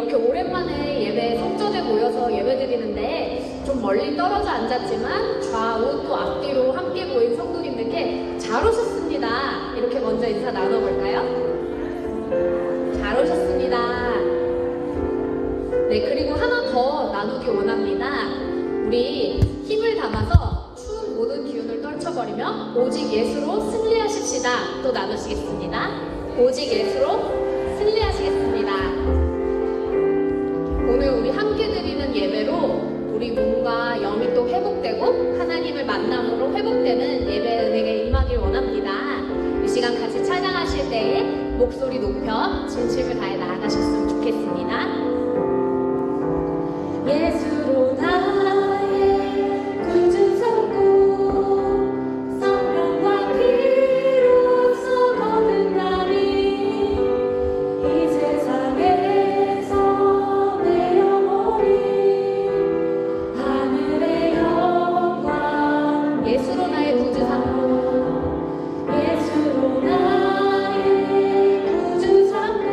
이렇게 오랜만에 예배 성전에 모여서 예배 드리는데 좀 멀리 떨어져 앉았지만 좌우 또 앞뒤로 함께 모인 성도님들께 잘 오셨습니다. 이렇게 먼저 인사 나눠볼까요? 잘 오셨습니다. 네, 그리고 하나 더 나누기 원합니다. 우리 힘을 담아서 추운 모든 기운을 떨쳐버리며 오직 예수로 승리하십시다. 또 나누시겠습니다. 오직 예수로 승리하시겠습니다. 오늘 우리 함께 드리는 예배로 우리 몸과 영이 또 회복되고 하나님을 만남으로 회복되는 예배 은혜가 임하길 원합니다. 이 시간 같이 찬양하실 때에 목소리 높여 진심을 다해 나아가셨으면 좋겠습니다. 예수로 나의 구주 삼고 성령과 피로써 거듭나리 이 세상에서 내 영혼이 하늘의 영광 예수로 나의 구주 삼고 예수로 나의 구주 삼고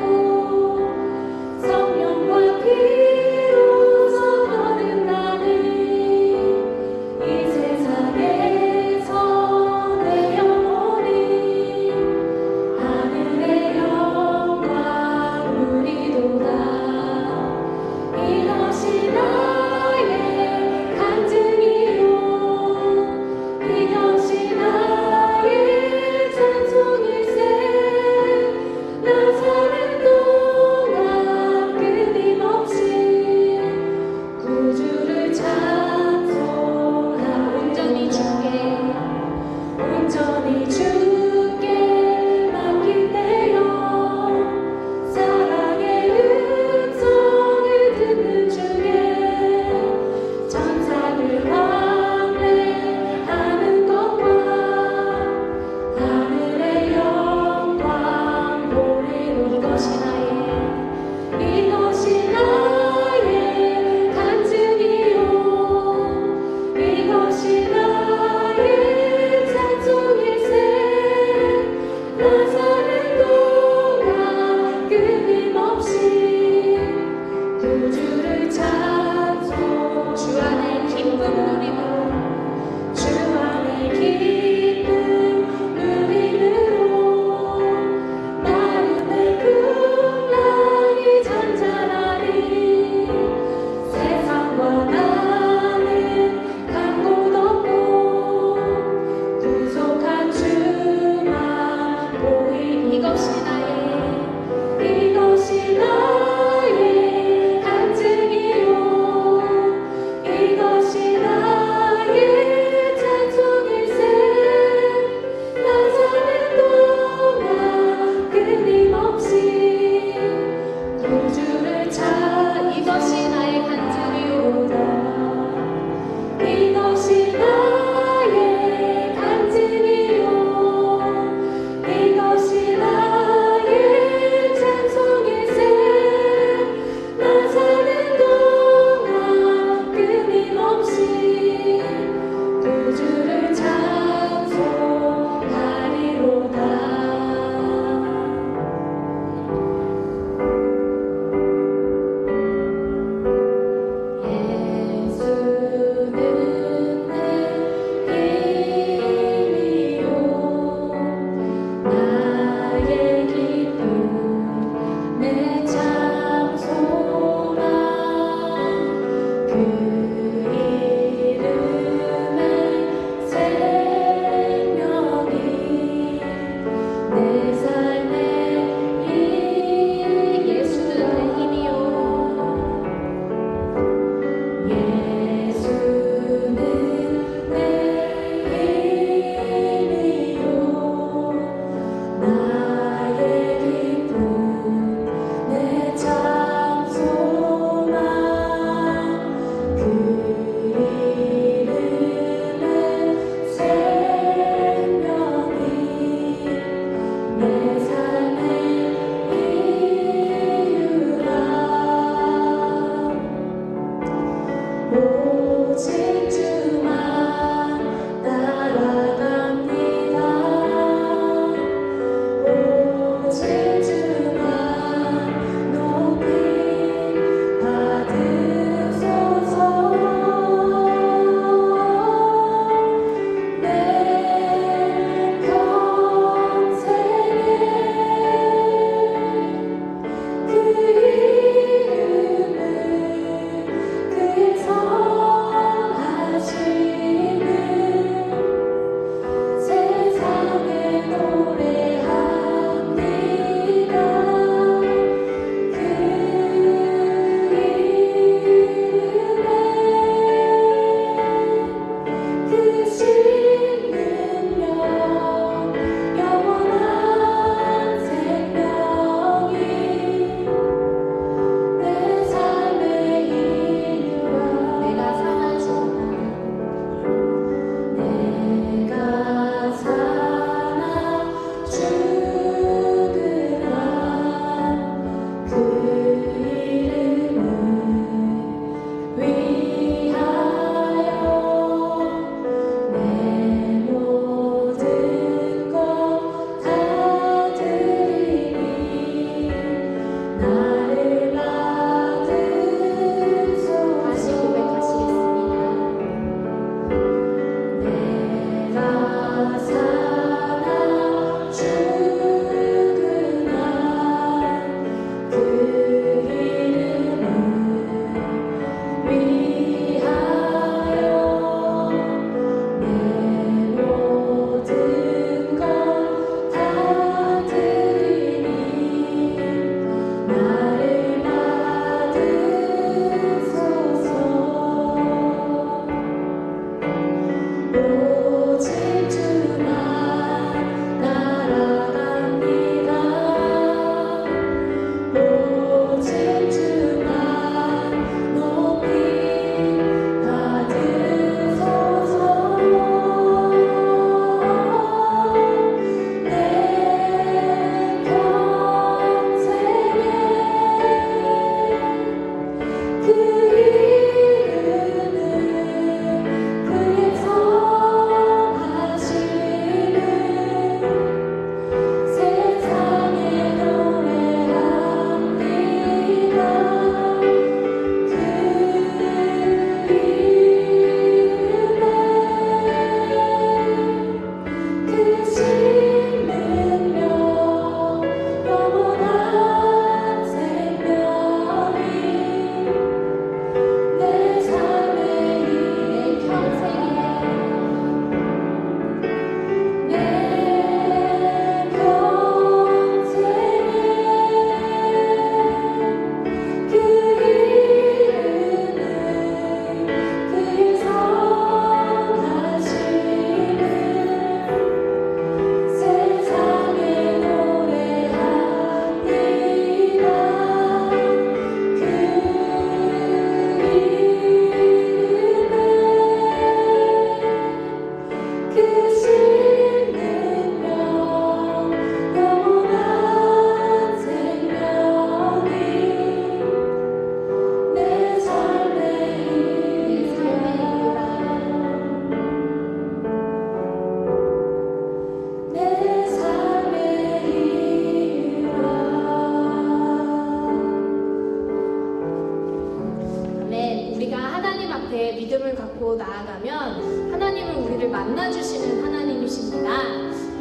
하나님 앞에 믿음을 갖고 나아가면 하나님은 우리를 만나주시는 하나님이십니다.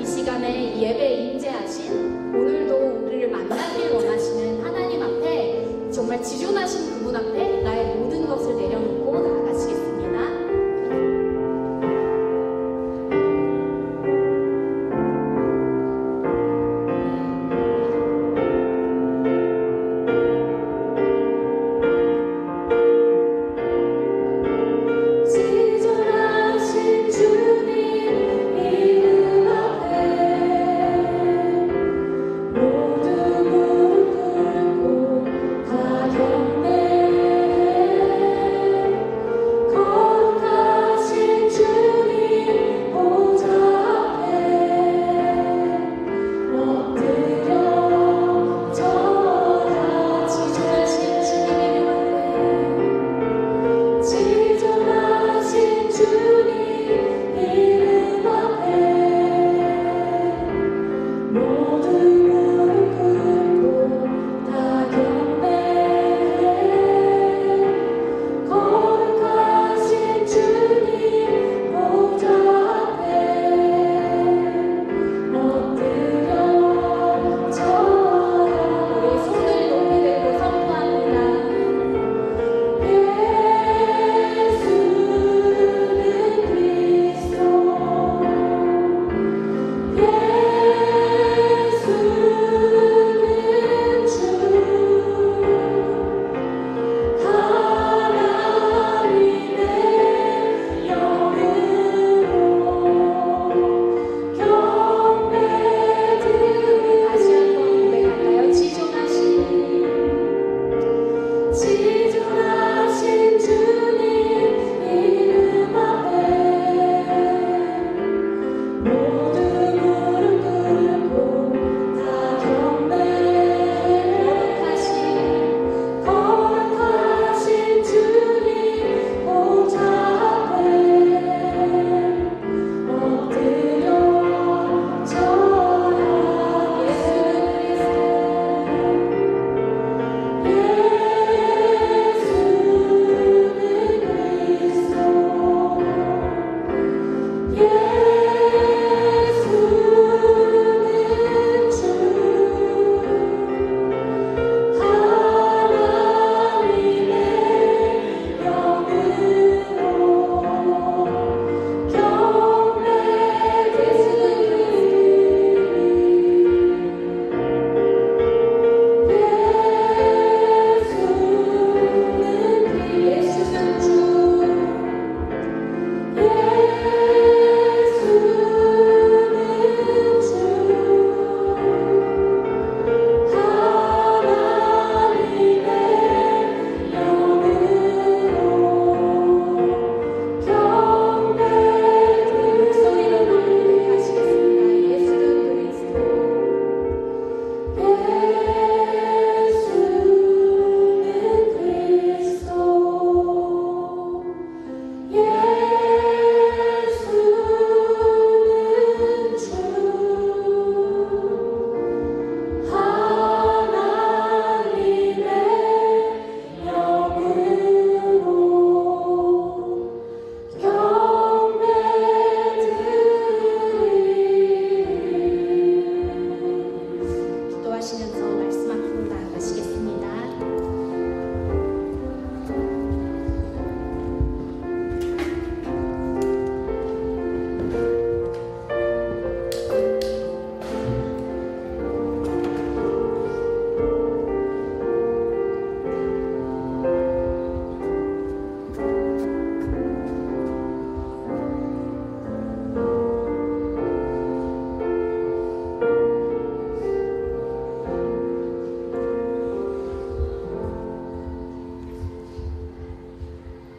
이 시간에 이 예배에 임재하신, 오늘도 우리를 만나길 원하시는 하나님 앞에, 정말 지존하신 그분 앞에 나의 모든 것을 내려놓고 나아가시겠습니다.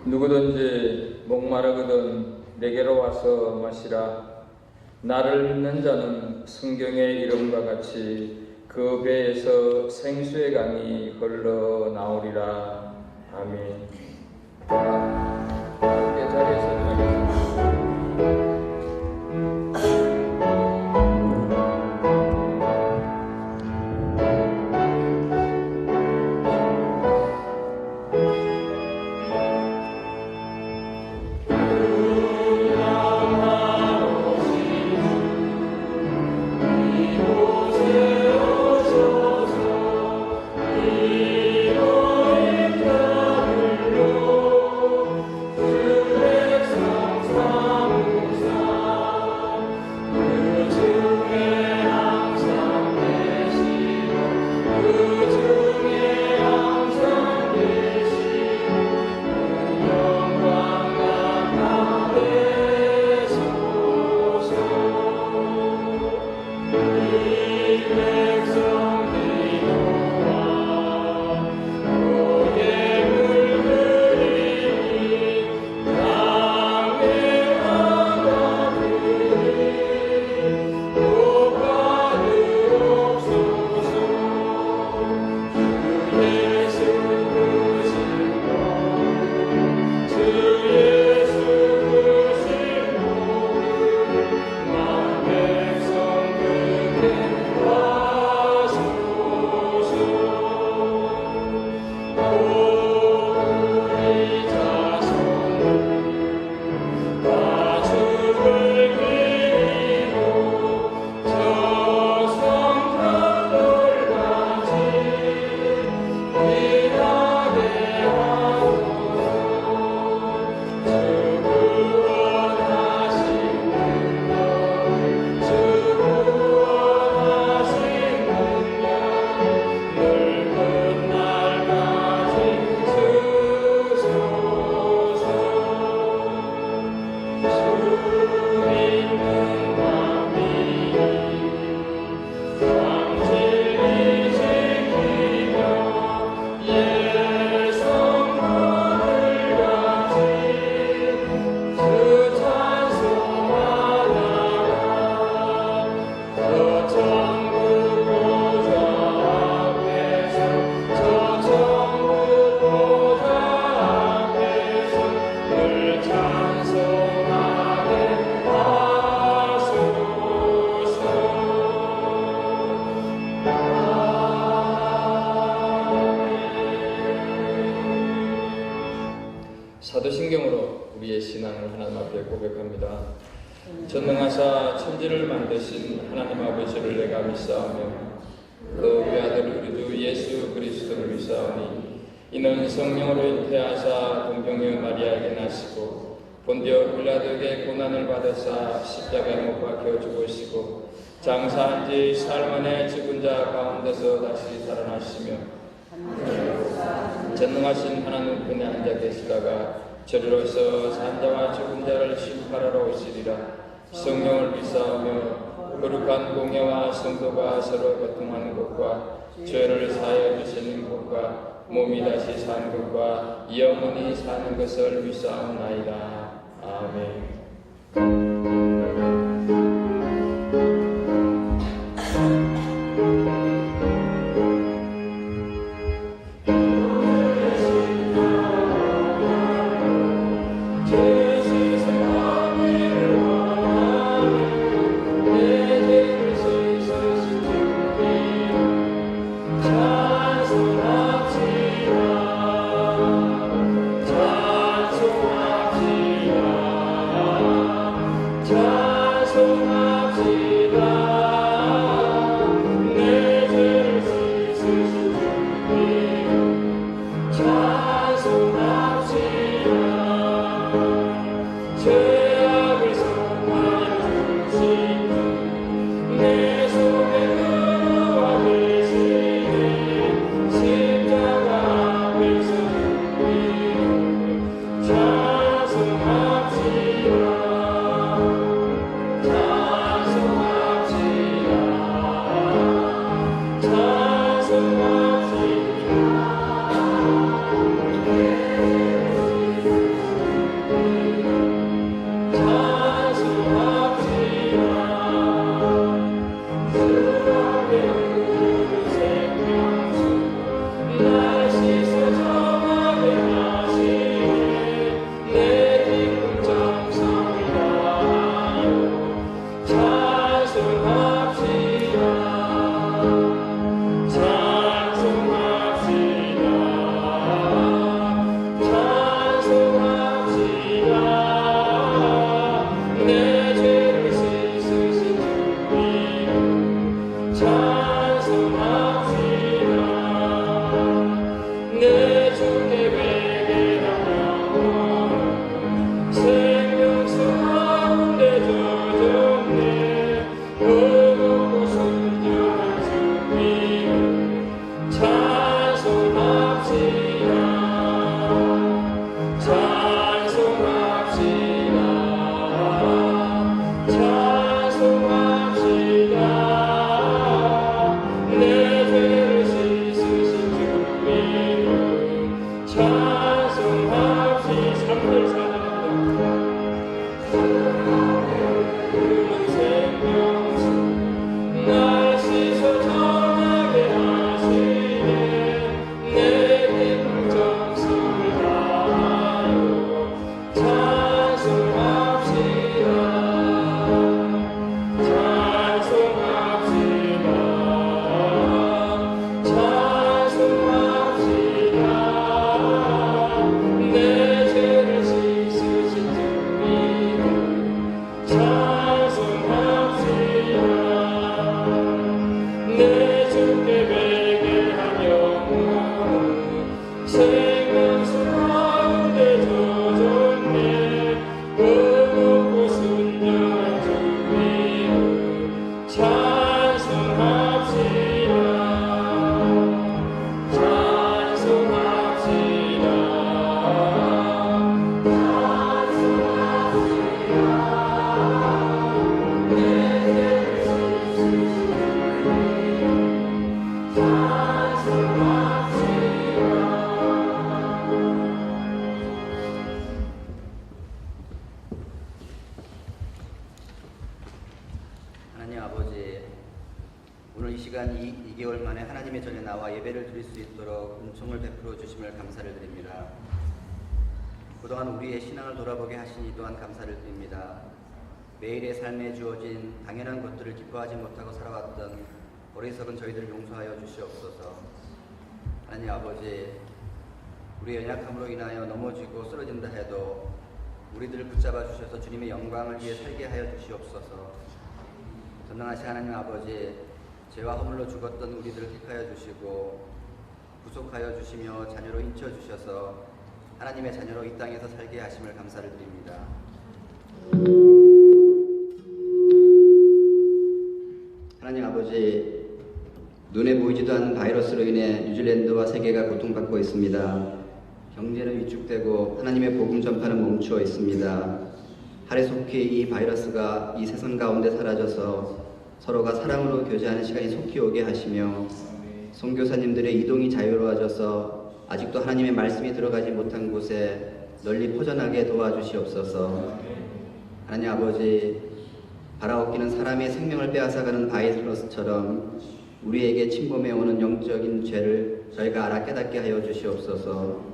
누구든지 목마르거든 내게로 와서 마시라. 나를 믿는 자는 성경의 이름과 같이 그 배에서 생수의 강이 흘러나오리라. 아멘. 함께 자리에서 일어나겠습니다. 사도신경으로 우리의 신앙을 하나님 앞에 고백합니다. 전능하사 천지를 만드신 하나님 아버지를 내가 믿사오며 그 외아들 우리 주 예수 그리스도를 믿사오니 이는 성령으로 잉태하사 동정녀 마리아에게 나시고 본디오 빌라도에게 고난을 받으사 십자가에 못 박혀 죽으시고 장사한 지 사흘 만에 죽은 자 가운데서 다시 살아나시며 전능하신 하나님 편에 앉아 계시다가 저리로서 산자와 죽은 자를 심판하러 오시리라. 성령을 믿사오며 거룩한 공예와 성도가 서로 교통하는 것과 죄를 사하여 주시는 것과 몸이 다시 사는 것과 영원히 사는 것을 믿사옵나이다. 아멘. 오늘 이 시간 2개월 만에 하나님의 전에 나와 예배를 드릴 수 있도록 은총을 베풀어 주심을 감사를 드립니다. 그동안 우리의 신앙을 돌아보게 하시니 또한 감사를 드립니다. 매일의 삶에 주어진 당연한 것들을 기뻐하지 못하고 살아왔던 어리석은 저희들을 용서하여 주시옵소서. 하나님 아버지, 우리의 연약함으로 인하여 넘어지고 쓰러진다 해도 우리들을 붙잡아 주셔서 주님의 영광을 위해 살게 하여 주시옵소서. 전능하신 하나님 아버지, 죄와 허물로 죽었던 우리들을 택하여 주시고 구속하여 주시며 자녀로 인쳐 주셔서 하나님의 자녀로 이 땅에서 살게 하심을 감사를 드립니다. 하나님 아버지, 눈에 보이지도 않는 바이러스로 인해 뉴질랜드와 세계가 고통받고 있습니다. 경제는 위축되고 하나님의 복음 전파는 멈추어 있습니다. 하루속히 이 바이러스가 이 세상 가운데 사라져서 서로가 사랑으로 교제하는 시간이 속히 오게 하시며 선교사님들의 이동이 자유로워져서 아직도 하나님의 말씀이 들어가지 못한 곳에 널리 퍼져나게 도와주시옵소서. 하나님 아버지, 바라옵기는 사람의 생명을 빼앗아가는 바이러스처럼 우리에게 침범해 오는 영적인 죄를 저희가 알아 깨닫게 하여 주시옵소서.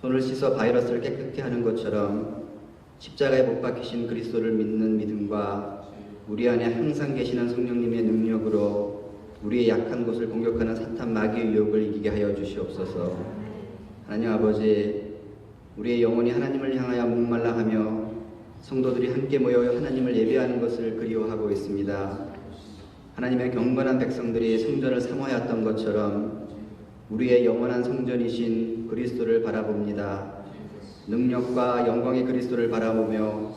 손을 씻어 바이러스를 깨끗게 하는 것처럼 십자가에 못 박히신 그리스도를 믿는 믿음과 우리 안에 항상 계시는 성령님의 능력으로 우리의 약한 곳을 공격하는 사탄 마귀의 유혹을 이기게 하여 주시옵소서. 하나님 아버지, 우리의 영혼이 하나님을 향하여 목말라하며 성도들이 함께 모여 하나님을 예배하는 것을 그리워하고 있습니다. 하나님의 경건한 백성들이 성전을 사모하였던 것처럼 우리의 영원한 성전이신 그리스도를 바라봅니다. 능력과 영광의 그리스도를 바라보며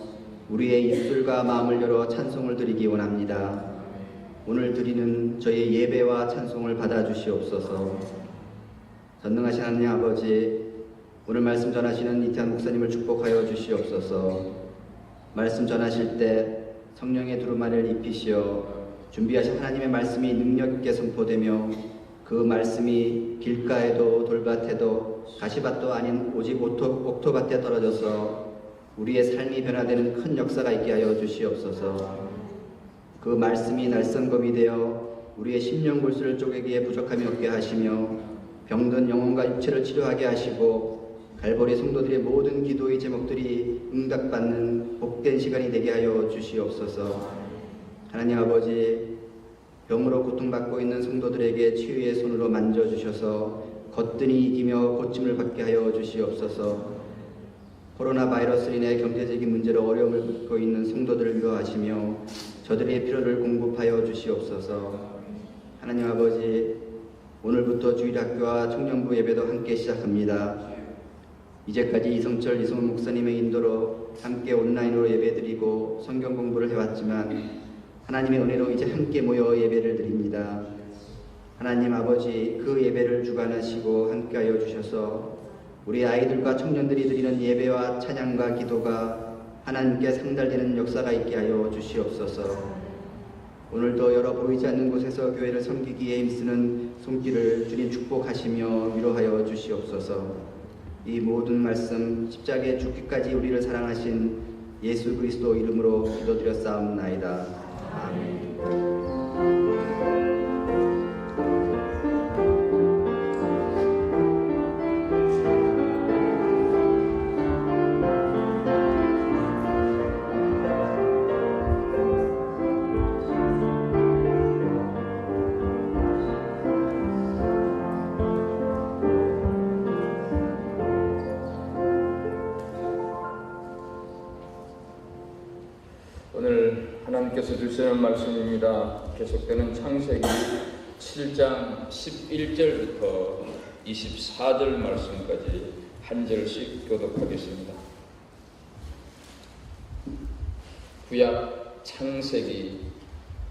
우리의 입술과 마음을 열어 찬송을 드리기 원합니다. 오늘 드리는 저희 예배와 찬송을 받아주시옵소서. 전능하신 하나님 아버지, 오늘 말씀 전하시는 이태한 목사님을 축복하여 주시옵소서. 말씀 전하실 때 성령의 두루마리를 입히시어 준비하신 하나님의 말씀이 능력 있게 선포되며 그 말씀이 길가에도 돌밭에도 가시밭도 아닌 오직 옥토밭에 떨어져서 우리의 삶이 변화되는 큰 역사가 있게 하여 주시옵소서. 그 말씀이 날성검이 되어 우리의 심령 골수를 쪼개기에 부족함이 없게 하시며 병든 영혼과 육체를 치료하게 하시고 갈보리 성도들의 모든 기도의 제목들이 응답받는 복된 시간이 되게 하여 주시옵소서. 하나님 아버지, 병으로 고통받고 있는 성도들에게 치유의 손으로 만져주셔서 거뜬히 이기며 고침을 받게 하여 주시옵소서. 코로나 바이러스로 인해 경제적인 문제로 어려움을 겪고 있는 성도들을 위로하시며 저들의 필요를 공급하여 주시옵소서. 하나님 아버지, 오늘부터 주일학교와 청년부 예배도 함께 시작합니다. 이제까지 이성철, 이성훈 목사님의 인도로 함께 온라인으로 예배드리고 성경 공부를 해왔지만 하나님의 은혜로 이제 함께 모여 예배를 드립니다. 하나님 아버지, 그 예배를 주관하시고 함께하여 주셔서 우리 아이들과 청년들이 드리는 예배와 찬양과 기도가 하나님께 상달되는 역사가 있게 하여 주시옵소서. 오늘도 여러 보이지 않는 곳에서 교회를 섬기기에 힘쓰는 손길을 주님 축복하시며 위로하여 주시옵소서. 이 모든 말씀 십자가에 죽기까지 우리를 사랑하신 예수 그리스도 이름으로 기도드렸사옵나이다. 아멘. 오늘 하나님께서 주시는 말씀입니다. 계속되는 창세기 7장 11절부터 24절 말씀까지 한 절씩 교독하겠습니다. 구약 창세기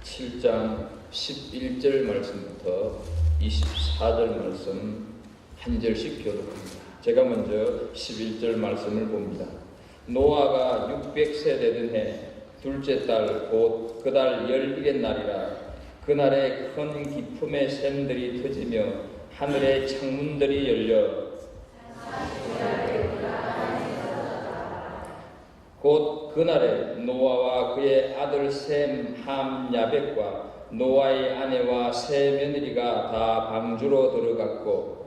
7장 11절 말씀부터 24절 말씀 한 절씩 교독합니다. 제가 먼저 11절 말씀을 봅니다. 노아가 600세 되던 해 둘째 달 곧 그 달 11의 날이라. 그날에 큰 기품의 샘들이 터지며 하늘의 창문들이 열려 곧 그날에 노아와 그의 아들 셈, 함, 야벳과 노아의 아내와 세 며느리가 다 방주로 들어갔고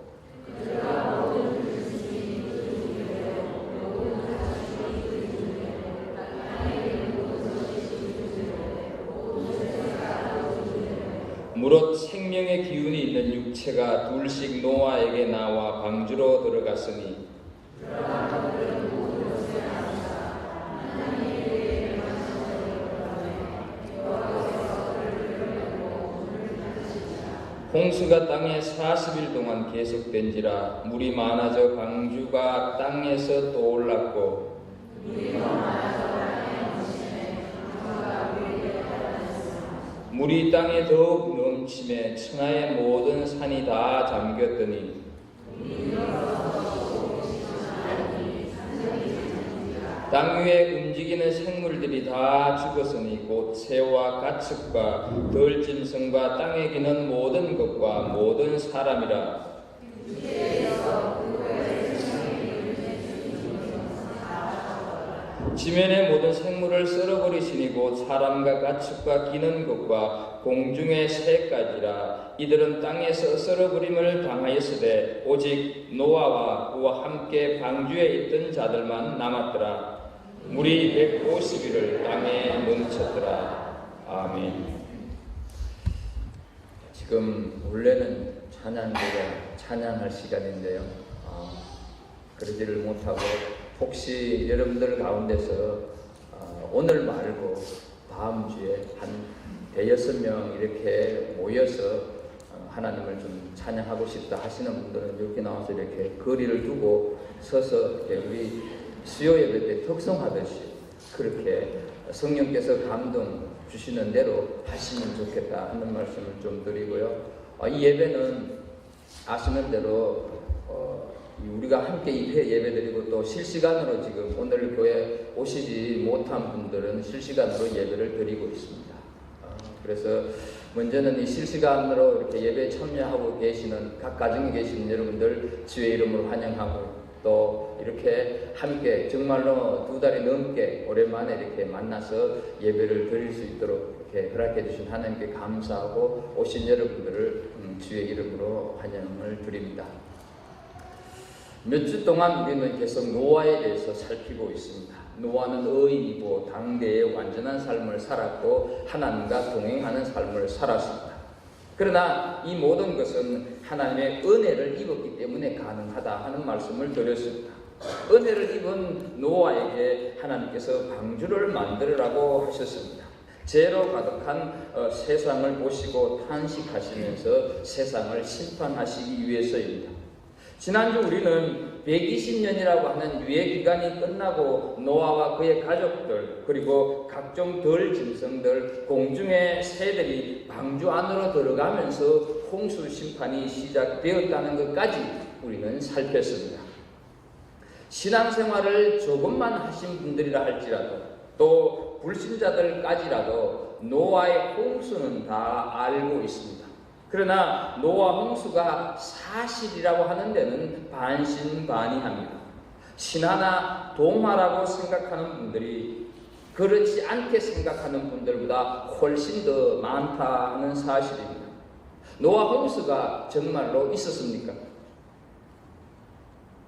무릇 생명의 기운이 있는 육체가 둘씩 노아에게 나와 방주로 들어갔으니 홍수가 땅에 40일 동안 계속된지라 물이 많아져 방주가 땅에서 떠올랐고 물이 땅에 더욱 넘침에 천하의 모든 산이 다 잠겼더니 땅 위에 움직이는 생물들이 다 죽었으니 곧 새와 가축과 들짐승과 땅에 기는 모든 것과 모든 사람이라. 지면의 모든 생물을 썰어버리시니 곧 사람과 가축과 기는 것과 공중의 새까지라. 이들은 땅에서 썰어버림을 당하였으되 오직 노아와 그와 함께 방주에 있던 자들만 남았더라. 물이 150일을 땅에 멈췄더라. 아멘. 지금 원래는 찬양할 시간인데요. 그러지를 못하고 혹시 여러분들 가운데서 오늘 말고 다음 주에 한 5-6명 이렇게 모여서 하나님을 좀 찬양하고 싶다 하시는 분들은 이렇게 나와서 이렇게 거리를 두고 서서 이렇게 우리 수요 예배 때 특성하듯이 그렇게 성령께서 감동 주시는 대로 하시면 좋겠다 하는 말씀을 좀 드리고요. 이 예배는 아시는 대로 우리가 함께 예배 드리고 또 실시간으로 지금 오늘 교회 오시지 못한 분들은 실시간으로 예배를 드리고 있습니다. 그래서 먼저는 이 실시간으로 이렇게 예배에 참여하고 계시는 각 가정에 계시는 여러분들 주의 이름으로 환영하고 또 이렇게 함께 정말로 2달이 넘게 오랜만에 이렇게 만나서 예배를 드릴 수 있도록 이렇게 허락해 주신 하나님께 감사하고 오신 여러분들을 주의 이름으로 환영을 드립니다. 몇 주 동안 우리는 계속 노아에 대해서 살피고 있습니다. 노아는 의인이고 당대의 완전한 삶을 살았고 하나님과 동행하는 삶을 살았습니다. 그러나 이 모든 것은 하나님의 은혜를 입었기 때문에 가능하다 하는 말씀을 드렸습니다. 은혜를 입은 노아에게 하나님께서 방주를 만들으라고 하셨습니다. 죄로 가득한 세상을 보시고 탄식하시면서 세상을 심판하시기 위해서입니다. 지난주 우리는 120년이라고 하는 유예 기간이 끝나고 노아와 그의 가족들 그리고 각종 들짐승들 공중의 새들이 방주 안으로 들어가면서 홍수 심판이 시작되었다는 것까지 우리는 살폈습니다. 신앙생활을 조금만 하신 분들이라 할지라도 또 불신자들까지라도 노아의 홍수는 다 알고 있습니다. 그러나 노아 홍수가 사실이라고 하는 데는 반신반의합니다. 신화나 동화라고 생각하는 분들이 그렇지 않게 생각하는 분들보다 훨씬 더 많다 하는 사실입니다. 노아 홍수가 정말로 있었습니까?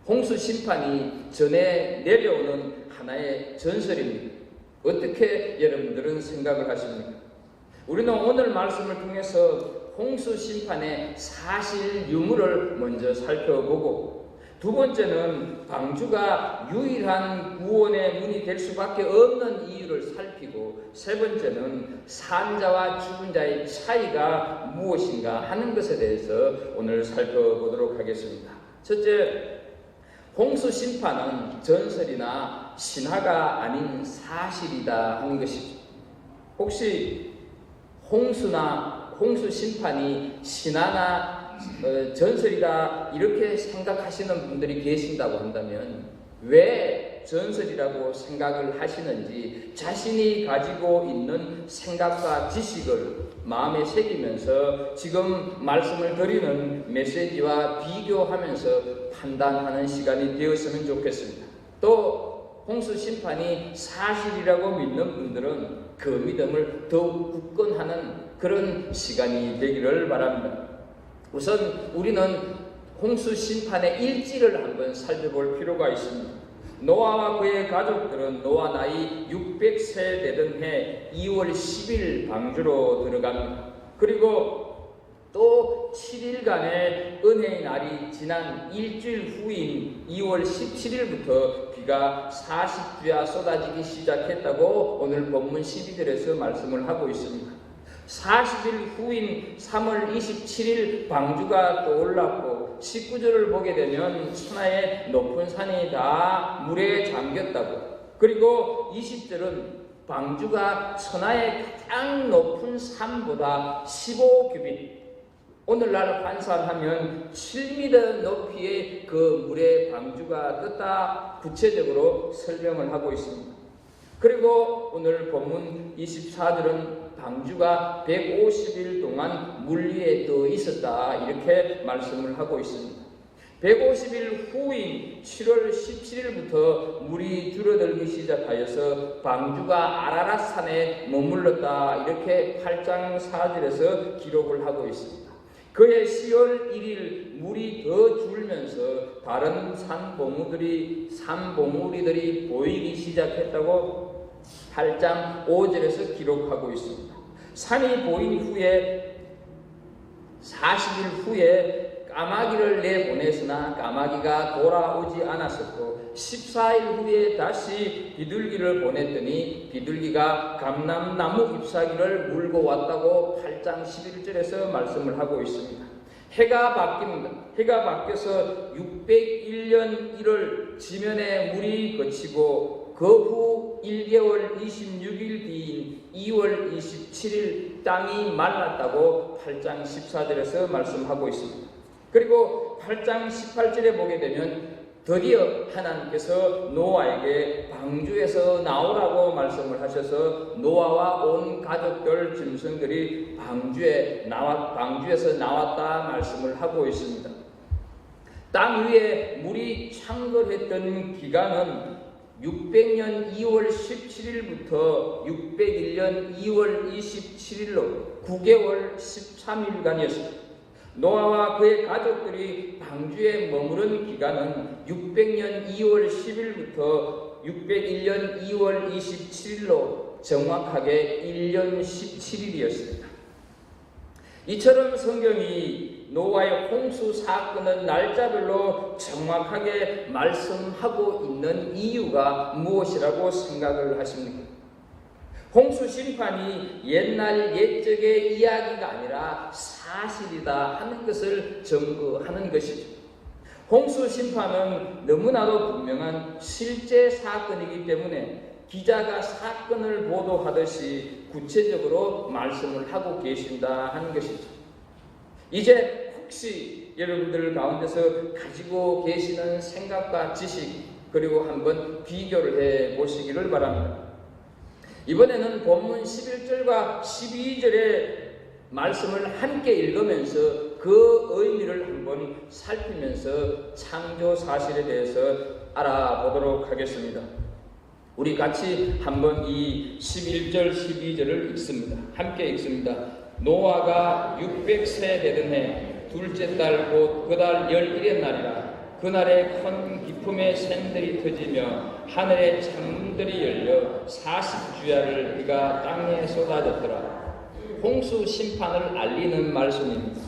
홍수 심판이 전에 내려오는 하나의 전설입니다. 어떻게 여러분들은 생각을 하십니까? 우리는 오늘 말씀을 통해서 홍수 심판의 사실 유무를 먼저 살펴보고 두 번째는 방주가 유일한 구원의 문이 될 수밖에 없는 이유를 살피고 세 번째는 산자와 죽은 자의 차이가 무엇인가 하는 것에 대해서 오늘 살펴보도록 하겠습니다. 첫째, 홍수 심판은 전설이나 신화가 아닌 사실이다 하는 것이죠. 혹시 홍수 심판이 신화나 전설이다 이렇게 생각하시는 분들이 계신다고 한다면 왜 전설이라고 생각을 하시는지 자신이 가지고 있는 생각과 지식을 마음에 새기면서 지금 말씀을 드리는 메시지와 비교하면서 판단하는 시간이 되었으면 좋겠습니다. 또 홍수 심판이 사실이라고 믿는 분들은 그 믿음을 더욱 굳건하는 그런 시간이 되기를 바랍니다. 우선 우리는 홍수 심판의 일지를 한번 살펴볼 필요가 있습니다. 노아와 그의 가족들은 노아 나이 600세 되던 해 2월 10일 방주로 들어갑니다. 그리고 또 7일간의 은혜의 날이 지난 일주일 후인 2월 17일부터 비가 40주야 쏟아지기 시작했다고 오늘 본문 12절에서 말씀을 하고 있습니다. 40일 후인 3월 27일 방주가 떠올랐고 19절을 보게 되면 천하의 높은 산이 다 물에 잠겼다고, 그리고 20절은 방주가 천하의 가장 높은 산보다 15규빗, 오늘날 환산하면 7m 높이의 그 물에 방주가 떴다 구체적으로 설명을 하고 있습니다. 그리고 오늘 본문 24절은 방주가 150일 동안 물 위에 떠 있었다 이렇게 말씀을 하고 있습니다. 150일 후인 7월 17일부터 물이 줄어들기 시작하여서 방주가 아라랏산에 머물렀다 이렇게 8장 4절에서 기록을 하고 있습니다. 그해 10월 1일 물이 더 줄면서 다른 산봉우리들이 보이기 시작했다고 8장 5절에서 기록하고 있습니다. 산이 보인 후에 40일 후에 까마귀를 내보냈으나 까마귀가 돌아오지 않았었고 14일 후에 다시 비둘기를 보냈더니 비둘기가 감람나무 잎사귀를 물고 왔다고 8장 11절에서 말씀을 하고 있습니다. 해가 바뀝니다. 해가 바뀌어서 601년 1월 지면에 물이 그치고 그 후 1개월 26일 뒤인 2월 27일 땅이 말랐다고 8장 14절에서 말씀하고 있습니다. 그리고 8장 18절에 보게 되면 드디어 하나님께서 노아에게 방주에서 나오라고 말씀을 하셔서 노아와 온 가족들 짐승들이 방주에서 나왔다 말씀을 하고 있습니다. 땅 위에 물이 창궐했던 기간은 600년 2월 17일부터 601년 2월 27일로 9개월 13일간이었습니다. 노아와 그의 가족들이 방주에 머무른 기간은 600년 2월 10일부터 601년 2월 27일로 정확하게 1년 17일이었습니다. 이처럼 성경이 노아의 홍수 사건은 날짜별로 정확하게 말씀하고 있는 이유가 무엇이라고 생각을 하십니까? 홍수 심판이 옛날 옛적의 이야기가 아니라 사실이다 하는 것을 증거하는 것이죠. 홍수 심판은 너무나도 분명한 실제 사건이기 때문에 기자가 사건을 보도하듯이 구체적으로 말씀을 하고 계신다 하는 것이죠. 이제 혹시 여러분들 가운데서 가지고 계시는 생각과 지식 그리고 한번 비교를 해 보시기를 바랍니다. 이번에는 본문 11절과 12절의 말씀을 함께 읽으면서 그 의미를 한번 살피면서 창조 사실에 대해서 알아보도록 하겠습니다. 우리 같이 한번 이 11절 12절을 읽습니다. 함께 읽습니다. 노아가 600세 되던 해 둘째 달 곧 그 달 11의 날이라. 그날에 큰 기품의 샘들이 터지며 하늘의 창문들이 열려 40주야를 비가 땅에 쏟아졌더라. 홍수 심판을 알리는 말씀입니다.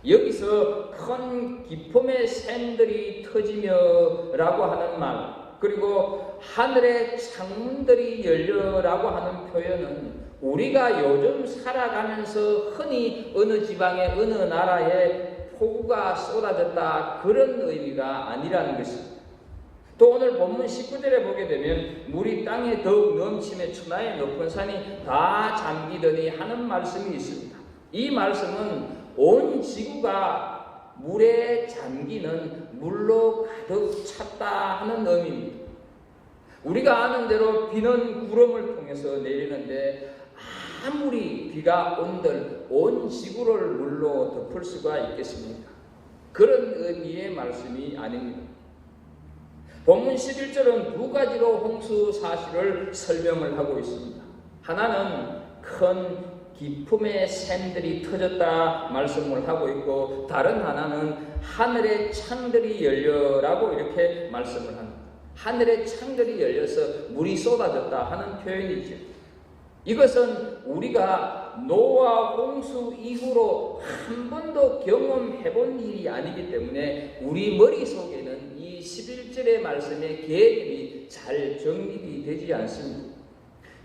여기서 큰 기품의 샘들이 터지며라고 하는 말, 그리고 하늘의 창문들이 열려라고 하는 표현은 우리가 요즘 살아가면서 흔히 어느 지방의 어느 나라에 폭우가 쏟아졌다 그런 의미가 아니라는 것입니다. 또 오늘 본문 19절에 보게 되면 물이 땅에 더욱 넘침에 천하의 높은 산이 다 잠기더니 하는 말씀이 있습니다. 이 말씀은 온 지구가 물에 잠기는 물로 가득 찼다 하는 의미입니다. 우리가 아는 대로 비는 구름을 통해서 내리는데 아무리 비가 온들 온 지구를 물로 덮을 수가 있겠습니까? 그런 의미의 말씀이 아닙니다. 본문 11절은 두 가지로 홍수 사실을 설명을 하고 있습니다. 하나는 큰 기품의 샘들이 터졌다 말씀을 하고 있고, 다른 하나는 하늘의 창들이 열려라고 이렇게 말씀을 합니다. 하늘의 창들이 열려서 물이 쏟아졌다 하는 표현이죠. 이것은 우리가 노아 홍수 이후로 한 번도 경험해본 일이 아니기 때문에 우리 머릿속에는 이 11절의 말씀의 개념이 잘 정립이 되지 않습니다.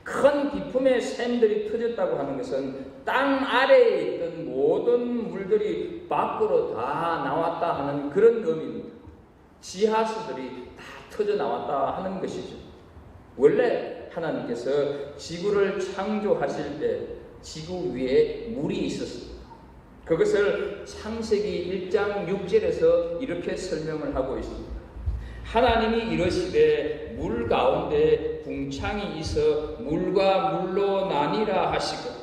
큰 기품의 샘들이 터졌다고 하는 것은 땅 아래에 있던 모든 물들이 밖으로 다 나왔다 하는 그런 의미입니다. 지하수들이 다 터져 나왔다 하는 것이죠. 원래 하나님께서 지구를 창조하실 때 지구 위에 물이 있었습니다. 그것을 창세기 1장 6절에서 이렇게 설명을 하고 있습니다. 하나님이 이르시되 물 가운데 궁창이 있어 물과 물로 나뉘라 하시고,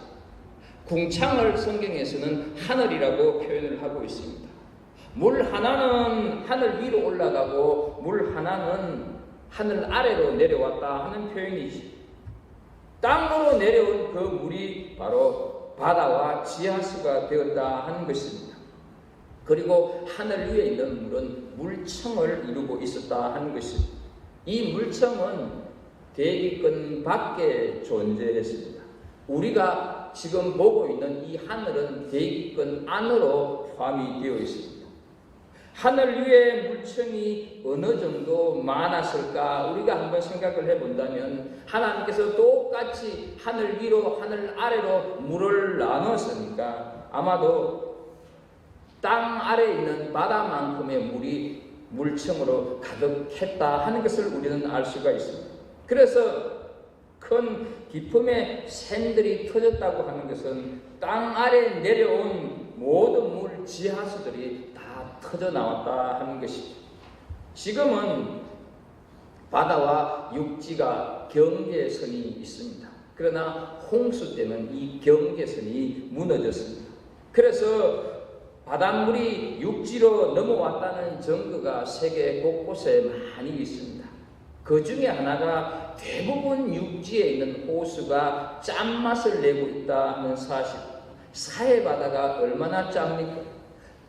궁창을 성경에서는 하늘이라고 표현을 하고 있습니다. 물 하나는 하늘 위로 올라가고 물 하나는 하늘 아래로 내려왔다 하는 표현이지. 땅으로 내려온 그 물이 바로 바다와 지하수가 되었다 하는 것입니다. 그리고 하늘 위에 있는 물은 물청을 이루고 있었다 하는 것입니다. 이 물청은 대기권 밖에 존재했습니다. 우리가 지금 보고 있는 이 하늘은 대기권 안으로 포함이 되어 있습니다. 하늘 위에 물청이 어느 정도 많았을까 우리가 한번 생각을 해본다면, 하나님께서 똑같이 하늘 위로 하늘 아래로 물을 나눴으니까 아마도 땅 아래에 있는 바다만큼의 물이 물청으로 가득했다 하는 것을 우리는 알 수가 있습니다. 그래서 큰 기품의 샘들이 터졌다고 하는 것은 땅 아래에 내려온 모든 물 지하수들이 다 터져 나왔다 하는 것이죠. 지금은 바다와 육지가 경계선이 있습니다. 그러나 홍수 때는 이 경계선이 무너졌습니다. 그래서 바닷물이 육지로 넘어왔다는 증거가 세계 곳곳에 많이 있습니다. 그 중에 하나가 대부분 육지에 있는 호수가 짠맛을 내고 있다는 사실. 사해바다가 얼마나 짭니까?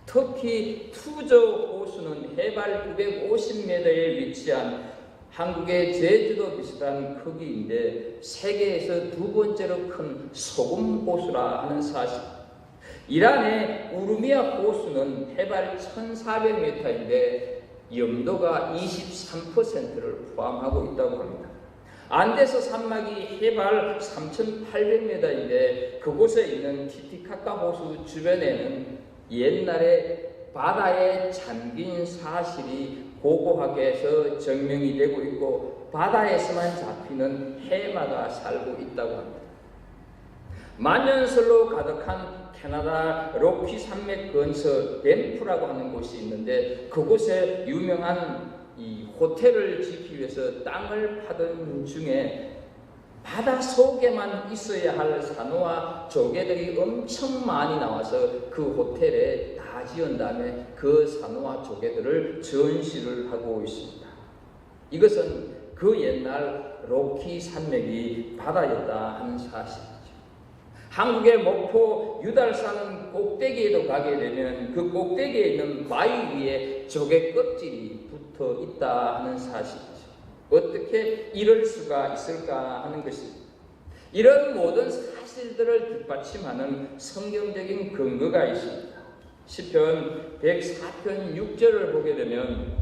특히 투저 호수는 해발 950m에 위치한 한국의 제주도 비슷한 크기인데 세계에서 두 번째로 큰 소금 호수라 하는 사실. 이란의 우르미아 호수는 해발 1400m인데 염도가 23%를 포함하고 있다고 합니다. 안데스 산막이 해발 3800m인데 그곳에 있는 티티카카 호수 주변에는 옛날에 바다에 잠긴 사실이 고고하게 해서 증명이 되고 있고, 바다에서만 잡히는 해마가 살고 있다고 합니다. 만년설로 가득한 캐나다 로키 산맥 근처 밴프라고 하는 곳이 있는데, 그곳에 유명한 이 호텔을 짓기 위해서 땅을 파던 중에 바다 속에만 있어야 할 산호와 조개들이 엄청 많이 나와서 그 호텔에 다 지은 다음에 그 산호와 조개들을 전시를 하고 있습니다. 이것은 그 옛날 로키 산맥이 바다였다 하는 사실이죠. 한국의 목포 유달산 꼭대기에도 가게 되면 그 꼭대기에 있는 바위 위에 조개 껍질이 붙어 있다 하는 사실이죠. 어떻게 이럴 수가 있을까 하는 것입니다. 이런 모든 사실들을 뒷받침하는 성경적인 근거가 있습니다. 시편 104편 6절을 보게 되면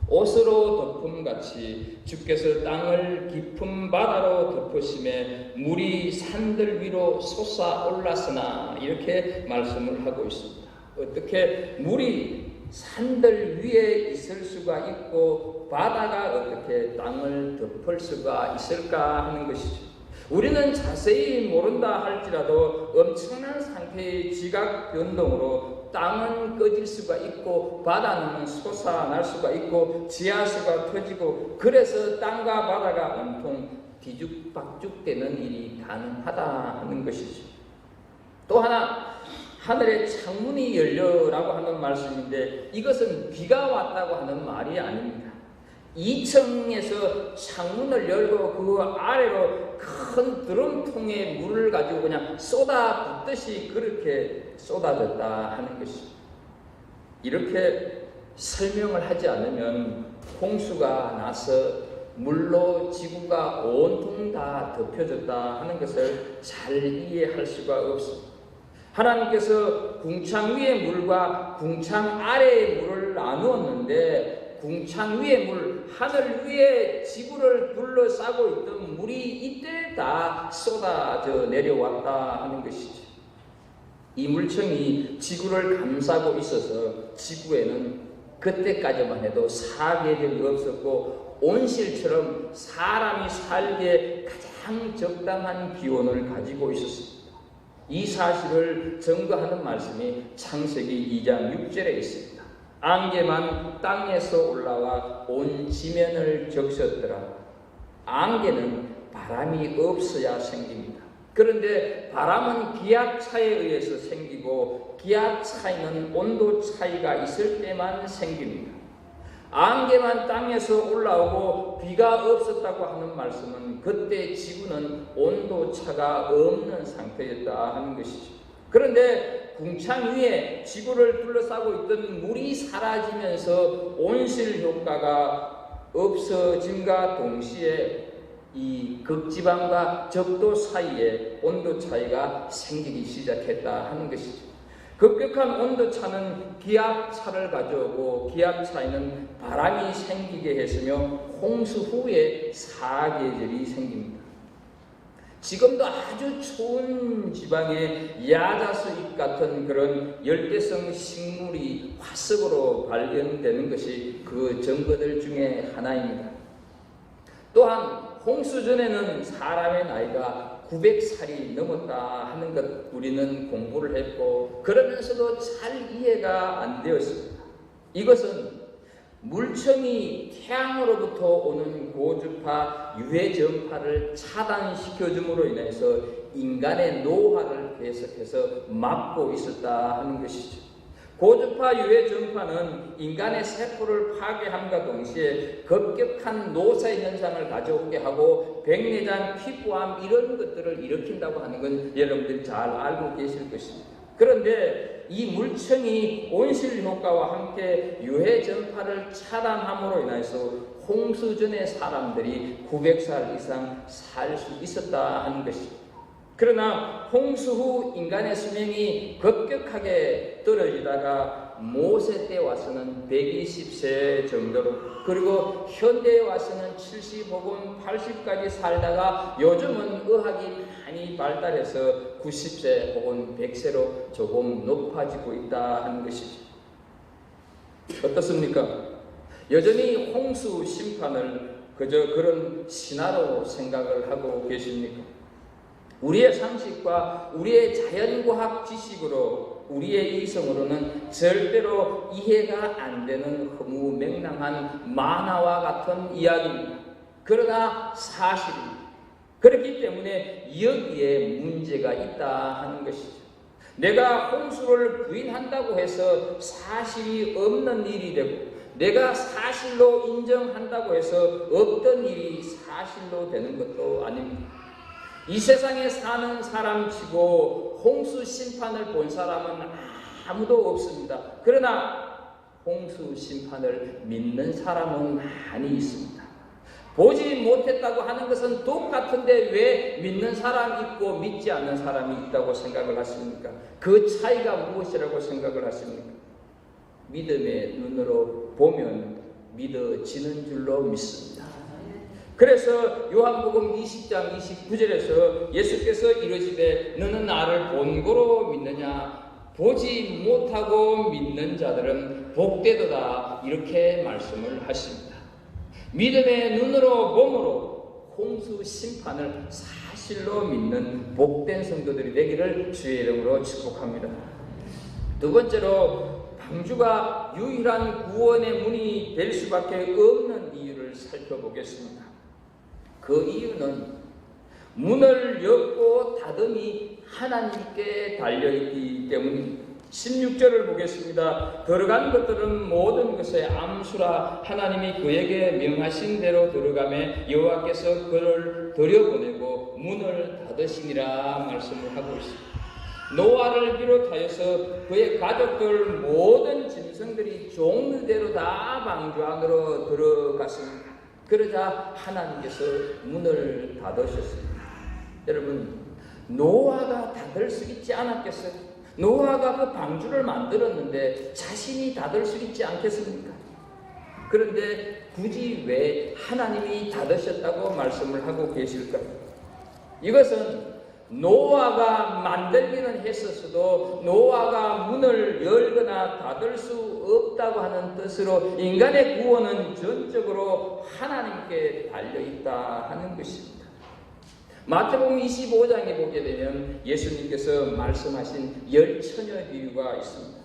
옷으로 덮음같이 주께서 땅을 깊은 바다로 덮으심에 물이 산들 위로 솟아올랐으나, 이렇게 말씀을 하고 있습니다. 어떻게 물이 산들 위에 있을 수가 있고 바다가 어떻게 땅을 덮을 수가 있을까 하는 것이죠. 우리는 자세히 모른다 할지라도 엄청난 상태의 지각 변동으로 땅은 꺼질 수가 있고 바다는 솟아날 수가 있고 지하수가 터지고, 그래서 땅과 바다가 온통 뒤죽박죽되는 일이 가능하다 하는 것이죠. 또 하나, 하늘에 창문이 열려라고 하는 말씀인데 이것은 비가 왔다고 하는 말이 아닙니다. 2층에서 창문을 열고 그 아래로 큰 드럼통에 물을 가지고 그냥 쏟아붓듯이 그렇게 쏟아졌다 하는 것입니다. 이렇게 설명을 하지 않으면 홍수가 나서 물로 지구가 온통 다 덮여졌다 하는 것을 잘 이해할 수가 없습니다. 하나님께서 궁창 위의 물과 궁창 아래의 물을 나누었는데 궁창 위의 물, 하늘 위에 지구를 둘러싸고 있던 물이 이때 다 쏟아져 내려왔다 하는 것이죠. 이 물청이 지구를 감싸고 있어서 지구에는 그때까지만 해도 사계절이 없었고 온실처럼 사람이 살기에 가장 적당한 기온을 가지고 있었습니다. 이 사실을 증거하는 말씀이 창세기 2장 6절에 있습니다. 안개만 땅에서 올라와 온 지면을 적셨더라. 안개는 바람이 없어야 생깁니다. 그런데 바람은 기압차에 의해서 생기고 기압차이는 온도 차이가 있을 때만 생깁니다. 안개만 땅에서 올라오고 비가 없었다고 하는 말씀은 그때 지구는 온도차가 없는 상태였다 하는 것이죠. 그런데 궁창 위에 지구를 둘러싸고 있던 물이 사라지면서 온실 효과가 없어짐과 동시에 이 극지방과 적도 사이에 온도 차이가 생기기 시작했다 하는 것이죠. 급격한 온도차는 기압차를 가져오고 기압차이는 바람이 생기게 했으며 홍수 후에 사계절이 생깁니다. 지금도 아주 추운 지방에 야자수잎 같은 그런 열대성 식물이 화석으로 발견되는 것이 그 증거들 중에 하나입니다. 또한 홍수 전에는 사람의 나이가 900살이 넘었다 하는 것 우리는 공부를 했고 그러면서도 잘 이해가 안 되었습니다. 이것은 물청이 태양으로부터 오는 고주파 유해 전파를 차단시켜줌으로 인해서 인간의 노화를 계속해서 막고 있었다 하는 것이죠. 고주파 유해 전파는 인간의 세포를 파괴함과 동시에 급격한 노쇠 현상을 가져오게 하고 백내장, 피부암 이런 것들을 일으킨다고 하는 건 여러분들이 잘 알고 계실 것입니다. 그런데 이 물청이 온실 효과와 함께 유해 전파를 차단함으로 인해서 홍수 전에 사람들이 900살 이상 살 수 있었다 하는 것입니다. 그러나 홍수 후 인간의 수명이 급격하게 떨어지다가 모세 때 와서는 120세 정도로 그리고 현대에 와서는 70 혹은 80까지 살다가 요즘은 의학이 많이 발달해서 90세 혹은 100세로 조금 높아지고 있다 하는 것이죠. 어떻습니까? 여전히 홍수 심판을 그저 그런 신화로 생각을 하고 계십니까? 우리의 상식과 우리의 자연과학 지식으로 우리의 이성으로는 절대로 이해가 안 되는 허무맹랑한 만화와 같은 이야기입니다. 그러나 사실입니다. 그렇기 때문에 여기에 문제가 있다 하는 것이죠. 내가 홍수를 부인한다고 해서 사실이 없는 일이 되고 내가 사실로 인정한다고 해서 없던 일이 사실로 되는 것도 아닙니다. 이 세상에 사는 사람치고 홍수 심판을 본 사람은 아무도 없습니다. 그러나 홍수 심판을 믿는 사람은 많이 있습니다. 보지 못했다고 하는 것은 똑같은데 왜 믿는 사람이 있고 믿지 않는 사람이 있다고 생각을 하십니까? 그 차이가 무엇이라고 생각을 하십니까? 믿음의 눈으로 보면 믿어지는 줄로 믿습니다. 그래서 요한복음 20장 29절에서 예수께서 이르시되 너는 나를 본고로 믿느냐 보지 못하고 믿는 자들은 복되도다 이렇게 말씀을 하십니다. 믿음의 눈으로 몸으로 홍수 심판을 사실로 믿는 복된 성도들이 되기를 주의 이름으로 축복합니다. 두 번째로 방주가 유일한 구원의 문이 될 수밖에 없는 이유를 살펴보겠습니다. 그 이유는 문을 엮고 닫음이 하나님께 달려있기 때문입니다. 16절을 보겠습니다. 들어간 것들은 모든 것의 암수라 하나님이 그에게 명하신 대로 들어가매 여호와께서 그를 들여보내고 문을 닫으시니라 말씀을 하고 있습니다. 노아를 비롯하여서 그의 가족들 모든 짐승들이 종류대로 다 방주 안으로 들어갔습니다. 그러자 하나님께서 문을 닫으셨습니다. 여러분, 노아가 닫을 수 있지 않았겠어요? 노아가 그 방주를 만들었는데 자신이 닫을 수 있지 않겠습니까? 그런데 굳이 왜 하나님이 닫으셨다고 말씀을 하고 계실까요? 이것은 노아가 만들기는 했었어도 노아가 문을 열거나 닫을 수 없다고 하는 뜻으로 인간의 구원은 전적으로 하나님께 달려있다 하는 것입니다. 마태복음 25장에 보게 되면 예수님께서 말씀하신 10처녀 비유가 있습니다.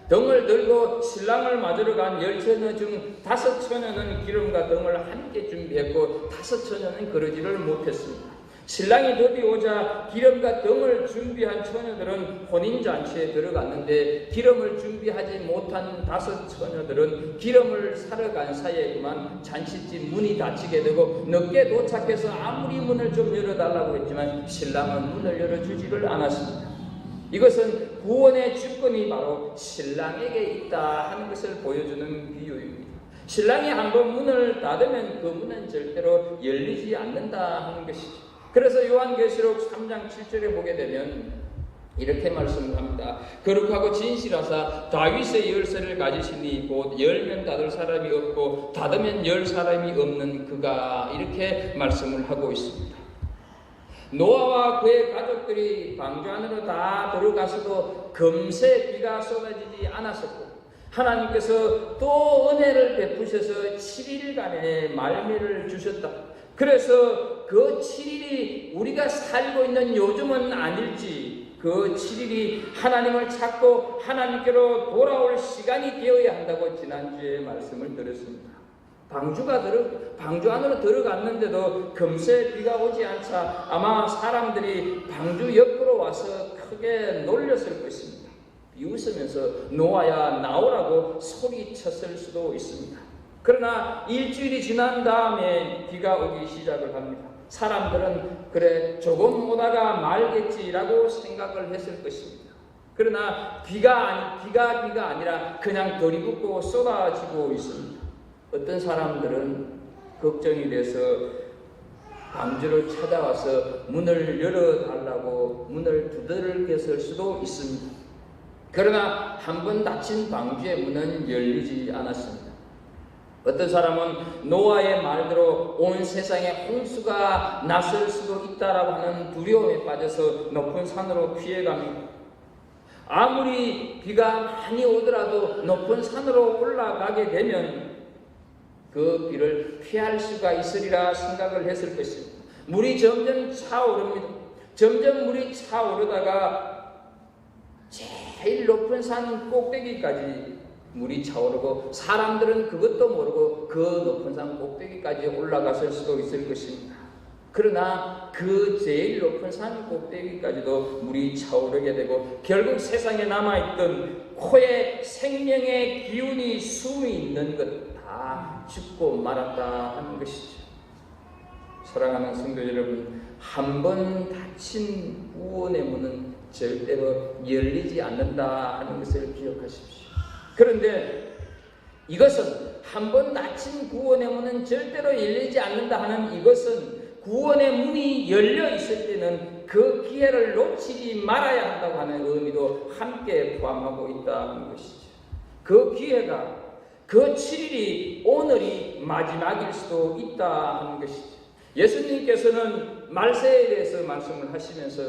등을 들고 신랑을 맞으러 간 10처녀 중 5처녀는 기름과 등을 함께 준비했고 5처녀는 그러지를 못했습니다. 신랑이 더디 오자 기름과 등을 준비한 처녀들은 혼인잔치에 들어갔는데 기름을 준비하지 못한 5처녀들은 기름을 사러 간 사이에 그만 잔치집 문이 닫히게 되고 늦게 도착해서 아무리 문을 좀 열어달라고 했지만 신랑은 문을 열어주지를 않았습니다. 이것은 구원의 주권이 바로 신랑에게 있다 하는 것을 보여주는 비유입니다. 신랑이 한번 문을 닫으면 그 문은 절대로 열리지 않는다 하는 것이죠. 그래서 요한계시록 3장 7절에 보게 되면 이렇게 말씀합니다. 거룩하고 진실하사 다윗의 열쇠를 가지시니 곧 열면 닫을 사람이 없고 닫으면 열 사람이 없는 그가, 이렇게 말씀을 하고 있습니다. 노아와 그의 가족들이 방주 안으로 다 들어가서도 금세 비가 쏟아지지 않았었고 하나님께서 또 은혜를 베푸셔서 7일간의 말미를 주셨다. 그래서 그 7일이 우리가 살고 있는 요즘은 아닐지, 그 7일이 하나님을 찾고 하나님께로 돌아올 시간이 되어야 한다고 지난주에 말씀을 드렸습니다. 방주 안으로 들어갔는데도 금세 비가 오지 않자 아마 사람들이 방주 옆으로 와서 크게 놀렸을 것입니다. 비웃으면서 노아야 나오라고 소리쳤을 수도 있습니다. 그러나 일주일이 지난 다음에 비가 오기 시작을 합니다. 사람들은 그래 조금 오다가 말겠지라고 생각을 했을 것입니다. 그러나 비가 아니라 그냥 들이붓고 쏟아지고 있습니다. 어떤 사람들은 걱정이 돼서 방주를 찾아와서 문을 열어달라고 문을 두들겼을 수도 있습니다. 그러나 한 번 닫힌 방주의 문은 열리지 않았습니다. 어떤 사람은 노아의 말대로 온 세상에 홍수가 났을 수도 있다라고 하는 두려움에 빠져서 높은 산으로 피해갑니다. 아무리 비가 많이 오더라도 높은 산으로 올라가게 되면 그 비를 피할 수가 있으리라 생각을 했을 것입니다. 물이 점점 차오릅니다. 점점 물이 차오르다가 제일 높은 산 꼭대기까지 물이 차오르고 사람들은 그것도 모르고 그 높은 산 꼭대기까지 올라갔을 수도 있을 것입니다. 그러나 그 제일 높은 산 꼭대기까지도 물이 차오르게 되고 결국 세상에 남아있던 코에 생명의 기운이 숨이 있는 것 다 죽고 말았다 하는 것이죠. 사랑하는 성도 여러분, 한 번 닫힌 구원의 문은 절대로 열리지 않는다 하는 것을 기억하십시오. 그런데 이것은 한 번 닫힌 구원의 문은 절대로 열리지 않는다 하는 이것은 구원의 문이 열려 있을 때는 그 기회를 놓치지 말아야 한다고 하는 의미도 함께 포함하고 있다 하는 것이죠. 그 기회가 그 7일이 오늘이 마지막일 수도 있다 하는 것이죠. 예수님께서는 말세에 대해서 말씀을 하시면서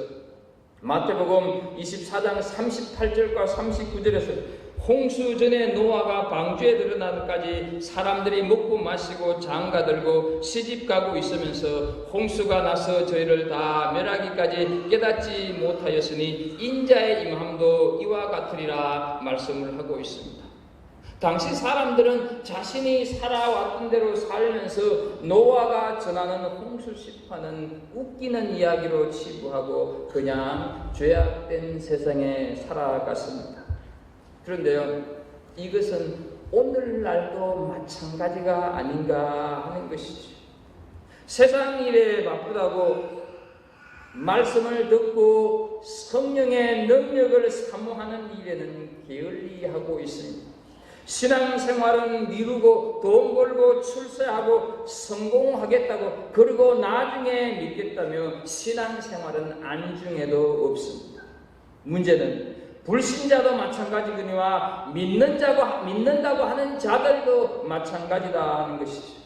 마태복음 24장 38절과 39절에서 홍수 전에 노아가 방주에 들어나기까지 사람들이 먹고 마시고 장가들고 시집가고 있으면서 홍수가 나서 저희를 다 멸하기까지 깨닫지 못하였으니 인자의 임함도 이와 같으리라 말씀을 하고 있습니다. 당시 사람들은 자신이 살아왔던 대로 살면서 노아가 전하는 홍수 심판은 웃기는 이야기로 치부하고 그냥 죄악된 세상에 살아갔습니다. 그런데요, 이것은 오늘날도 마찬가지가 아닌가 하는 것이죠. 세상 일에 바쁘다고 말씀을 듣고 성령의 능력을 사모하는 일에는 게을리하고 있습니다. 신앙생활은 미루고 돈 벌고 출세하고 성공하겠다고 그리고 나중에 믿겠다며 신앙생활은 안중에도 없습니다. 문제는 불신자도 마찬가지거니와 믿는다고 하는 자들도 마찬가지다 하는 것이죠.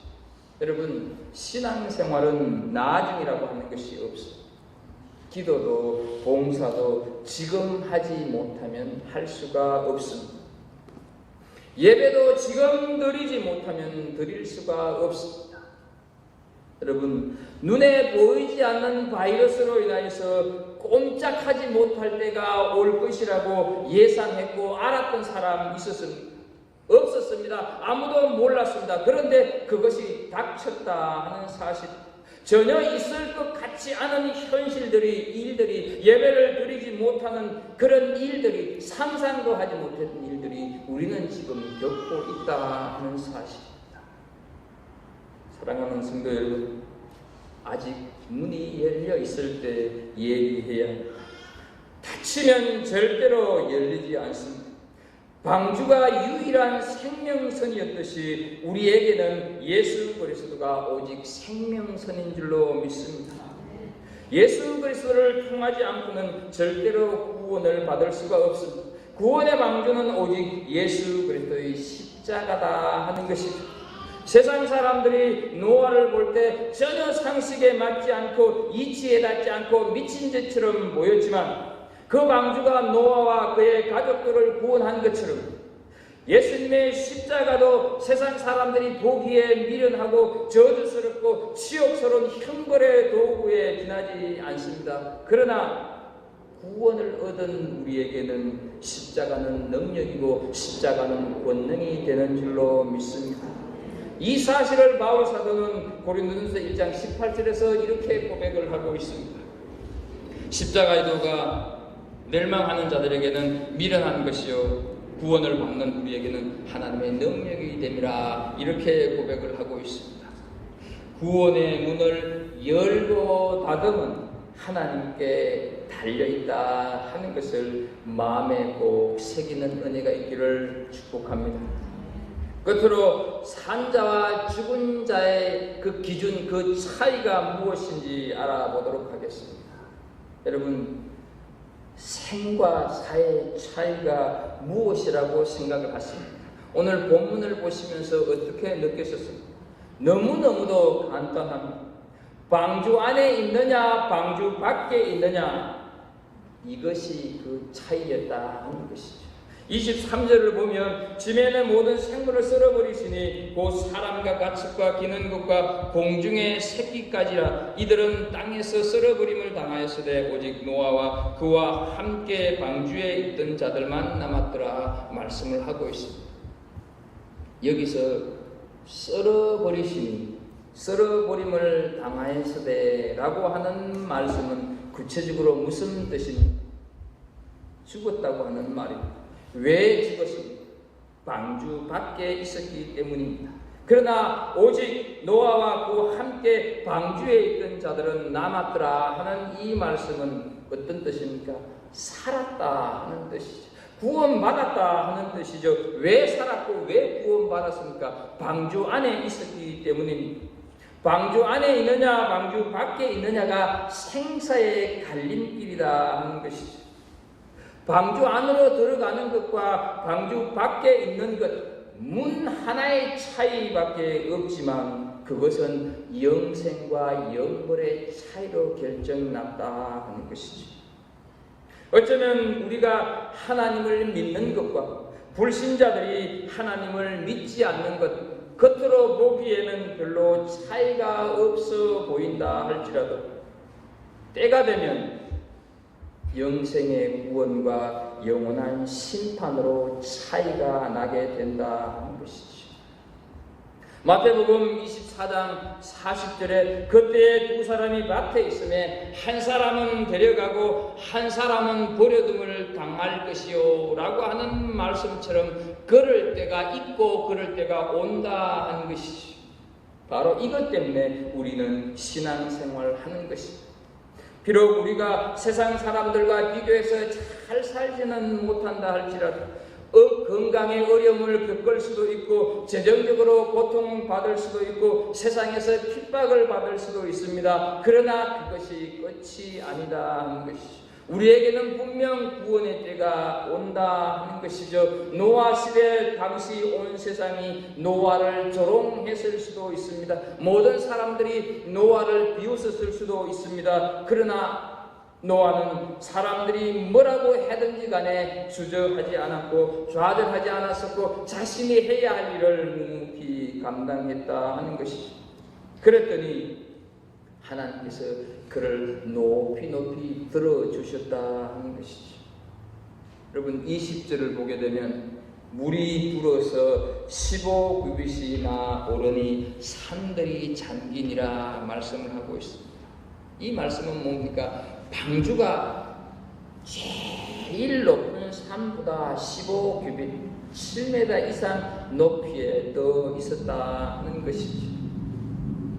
여러분, 신앙생활은 나중이라고 하는 것이 없습니다. 기도도 봉사도 지금 하지 못하면 할 수가 없습니다. 예배도 지금 드리지 못하면 드릴 수가 없습니다. 여러분, 눈에 보이지 않는 바이러스로 인하여서 꼼짝하지 못할 때가 올 것이라고 예상했고 알았던 사람 있었습니까? 없었습니다. 아무도 몰랐습니다. 그런데 그것이 닥쳤다 하는 사실, 전혀 있을 것 같지 않은 일들이 예배를 드리지 못하는 그런 일들이, 상상도 하지 못했던 일들이 우리는 지금 겪고 있다 하는 사실입니다. 사랑하는 성도 여러분, 아직 문이 열려 있을 때 예비해야 합니다. 닫히면 절대로 열리지 않습니다. 방주가 유일한 생명선이었듯이 우리에게는 예수 그리스도가 오직 생명선인 줄로 믿습니다. 예수 그리스도를 통하지 않고는 절대로 구원을 받을 수가 없습니다. 구원의 방주는 오직 예수 그리스도의 십자가다 하는 것이죠. 세상 사람들이 노아를 볼 때 전혀 상식에 맞지 않고 이치에 닿지 않고 미친 짓처럼 보였지만 그 방주가 노아와 그의 가족들을 구원한 것처럼 예수님의 십자가도 세상 사람들이 보기에 미련하고 저주스럽고 치욕스러운 형벌의 도구에 지나지 않습니다. 그러나 구원을 얻은 우리에게는 십자가는 능력이고 십자가는 권능이 되는 줄로 믿습니다. 이 사실을 바울 사도는 고린도전서 1장 18절에서 이렇게 고백을 하고 있습니다. 십자가의 도가 멸망하는 자들에게는 미련한 것이요 구원을 받는 우리에게는 하나님의 능력이 됨이라, 이렇게 고백을 하고 있습니다. 구원의 문을 열고 닫음은 하나님께 달려있다 하는 것을 마음에 꼭 새기는 은혜가 있기를 축복합니다. 끝으로 산자와 죽은 자의 그 기준, 그 차이가 무엇인지 알아보도록 하겠습니다. 여러분, 생과 사의 차이가 무엇이라고 생각을 하십니까? 오늘 본문을 보시면서 어떻게 느끼셨습니까? 너무너무도 간단합니다. 방주 안에 있느냐 방주 밖에 있느냐, 이것이 그 차이였다 하는 것이죠. 23절을 보면 지면의 모든 생물을 썰어버리시니 곧 사람과 가축과 기는 것과 공중의 새끼까지라. 이들은 땅에서 썰어버림을 당하였으되 오직 노아와 그와 함께 방주에 있던 자들만 남았더라 말씀을 하고 있습니다. 여기서 썰어버리시니, 썰어버림을 당하였으되 라고 하는 말씀은 구체적으로 무슨 뜻입니까? 죽었다고 하는 말입니다. 왜 죽었습니까? 방주 밖에 있었기 때문입니다. 그러나 오직 노아와 그와 함께 방주에 있던 자들은 남았더라 하는 이 말씀은 어떤 뜻입니까? 살았다 하는 뜻이죠. 구원받았다 하는 뜻이죠. 왜 살았고 왜 구원받았습니까? 방주 안에 있었기 때문입니다. 방주 안에 있느냐 방주 밖에 있느냐가 생사의 갈림길이다 하는 것이죠. 방주 안으로 들어가는 것과 방주 밖에 있는 것, 문 하나의 차이밖에 없지만 그것은 영생과 영벌의 차이로 결정났다 하는 것이죠. 어쩌면 우리가 하나님을 믿는 것과 불신자들이 하나님을 믿지 않는 것, 겉으로 보기에는 별로 차이가 없어 보인다 할지라도 때가 되면 영생의 구원과 영원한 심판으로 차이가 나게 된다 하는 것이죠. 마태복음 24장 40절에 그때 두 사람이 밭에 있음에 한 사람은 데려가고 한 사람은 버려둠을 당할 것이요 라고 하는 말씀처럼 그럴 때가 있고 그럴 때가 온다 하는 것이죠. 바로 이것 때문에 우리는 신앙생활을 하는 것입니다. 비록 우리가 세상 사람들과 비교해서 잘 살지는 못한다 할지라도 건강의 어려움을 겪을 수도 있고 재정적으로 고통받을 수도 있고 세상에서 핍박을 받을 수도 있습니다. 그러나 그것이 끝이 아니다 하는 것이죠. 우리에게는 분명 구원의 때가 온다 하는 것이죠. 노아 시대 당시 온 세상이 노아를 조롱했을 수도 있습니다. 모든 사람들이 노아를 비웃었을 수도 있습니다. 그러나 노아는 사람들이 뭐라고 하든지 간에 주저하지 않았고 좌절하지 않았었고 자신이 해야 할 일을 묵묵히 감당했다 하는 것이죠. 그랬더니 하나님께서 그를 높이 높이 들어주셨다 하는 것이죠. 여러분 20절을 보게 되면 물이 불어서 15규빗이나 오르니 산들이 잠기니라 말씀을 하고 있습니다. 이 말씀은 뭡니까? 방주가 제일 높은 산보다 15규빗 7m 이상 높이에 떠 있었다 하는 것이죠.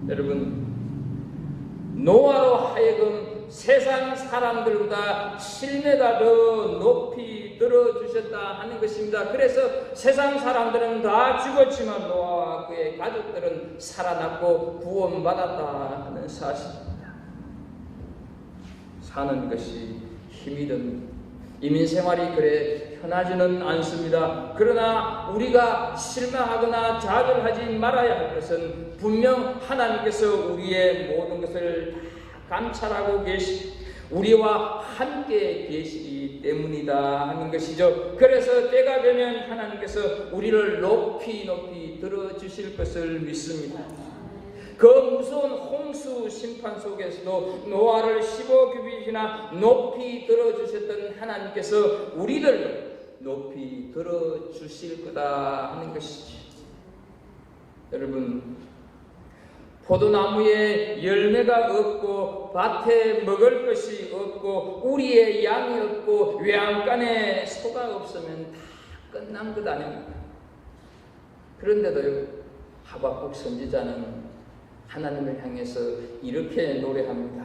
여러분 노아로 하여금 세상 사람들보다 7m 더 높이 들어주셨다 하는 것입니다. 그래서 세상 사람들은 다 죽었지만 노아와 그의 가족들은 살아났고 구원받았다 하는 사실입니다. 사는 것이 힘이 듭니다. 이민생활이 그래 편하지는 않습니다. 그러나 우리가 실망하거나 좌절하지 말아야 할 것은 분명 하나님께서 우리의 모든 것을 다 감찰하고 우리와 함께 계시기 때문이다 하는 것이죠. 그래서 때가 되면 하나님께서 우리를 높이 높이 들어주실 것을 믿습니다. 그 무서운 홍수 심판 속에서도 노아를 15규빗이나 높이 들어주셨던 하나님께서 우리를 높이 들어주실 거다 하는 것이지. 여러분 포도나무에 열매가 없고 밭에 먹을 것이 없고 우리의 양이 없고 외양간에 소가 없으면 다 끝난 것 아닙니까? 그런데도요 하박국 선지자는 하나님을 향해서 이렇게 노래합니다.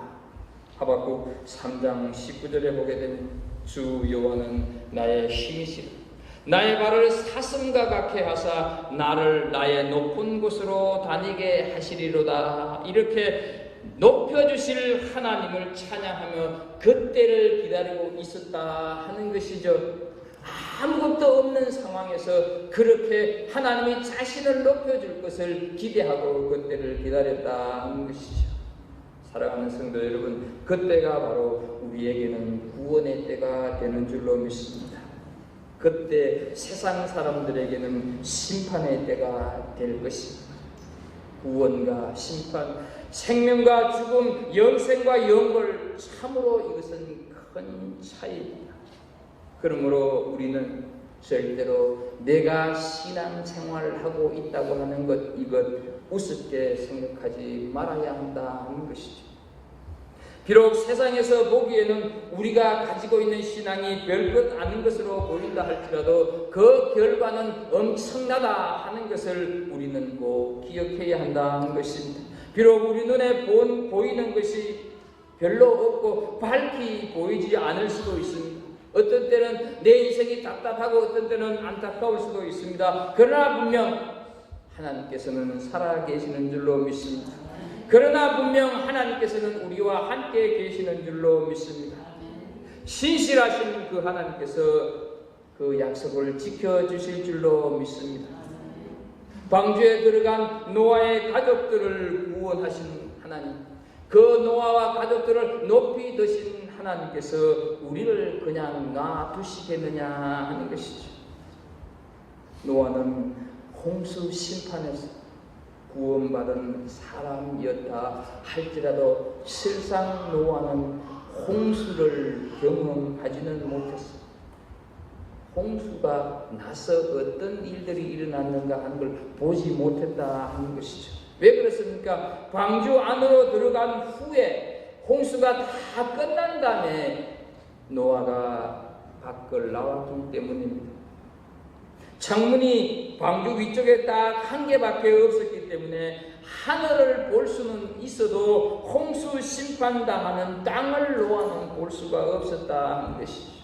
하박국 3장 19절에 보게 되면 주 여호와는 나의 힘이시라 나의 발을 사슴과 같게 하사 나를 나의 높은 곳으로 다니게 하시리로다. 이렇게 높여주실 하나님을 찬양하며 그때를 기다리고 있었다 하는 것이죠. 아무것도 없는 상황에서 그렇게 하나님이 자신을 높여줄 것을 기대하고 그때를 기다렸다 하는 것이죠. 사랑하는 성도 여러분, 그때가 바로 우리에게는 구원의 때가 되는 줄로 믿습니다. 그때 세상 사람들에게는 심판의 때가 될 것입니다. 구원과 심판, 생명과 죽음, 영생과 영벌, 참으로 이것은 큰 차이입니다. 그러므로 우리는 절대로 내가 신앙생활을 하고 있다고 하는 것, 이것 우습게 생각하지 말아야 한다 하는 것이죠. 비록 세상에서 보기에는 우리가 가지고 있는 신앙이 별것 아닌 것으로 보인다 할지라도 그 결과는 엄청나다 하는 것을 우리는 꼭 기억해야 한다 하는 것입니다. 비록 우리 눈에 보이는 것이 별로 없고 밝히 보이지 않을 수도 있습니다. 어떤 때는 내 인생이 답답하고 어떤 때는 안타까울 수도 있습니다. 그러나 분명 하나님께서는 살아계시는 줄로 믿습니다. 그러나 분명 하나님께서는 우리와 함께 계시는 줄로 믿습니다. 신실하신 그 하나님께서 그 약속을 지켜주실 줄로 믿습니다. 방주에 들어간 노아의 가족들을 구원하신 하나님, 그 노아와 가족들을 높이 드신 하나님께서 우리를 그냥 놔두시겠느냐 하는 것이죠. 노아는 홍수 심판에서 구원받은 사람이었다 할지라도 실상 노아는 홍수를 경험하지는 못했습니다. 홍수가 나서 어떤 일들이 일어났는가 하는 걸 보지 못했다 하는 것이죠. 왜 그렇습니까? 방주 안으로 들어간 후에 홍수가 다 끝난 다음에 노아가 밖을 나왔기 때문입니다. 창문이 방주 위쪽에 딱 한 개밖에 없었기 때문에 하늘을 볼 수는 있어도 홍수 심판당하는 땅을 노아는 볼 수가 없었다 하는 것이죠.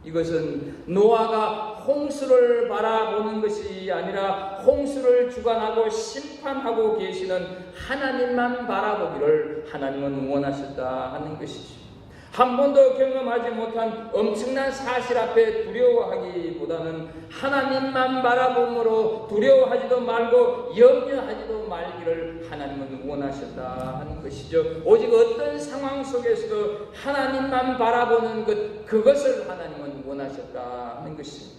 이것은 노아가 홍수를 바라보는 것이 아니라 홍수를 주관하고 심판하고 계시는 하나님만 바라보기를 하나님은 원하셨다 하는 것이죠. 한 번도 경험하지 못한 엄청난 사실 앞에 두려워하기보다는 하나님만 바라봄으로 두려워하지도 말고 염려하지도 말기를 하나님은 원하셨다 하는 것이죠. 오직 어떤 상황 속에서도 하나님만 바라보는 것, 그것을 하나님은 원하셨다 하는 것입니다.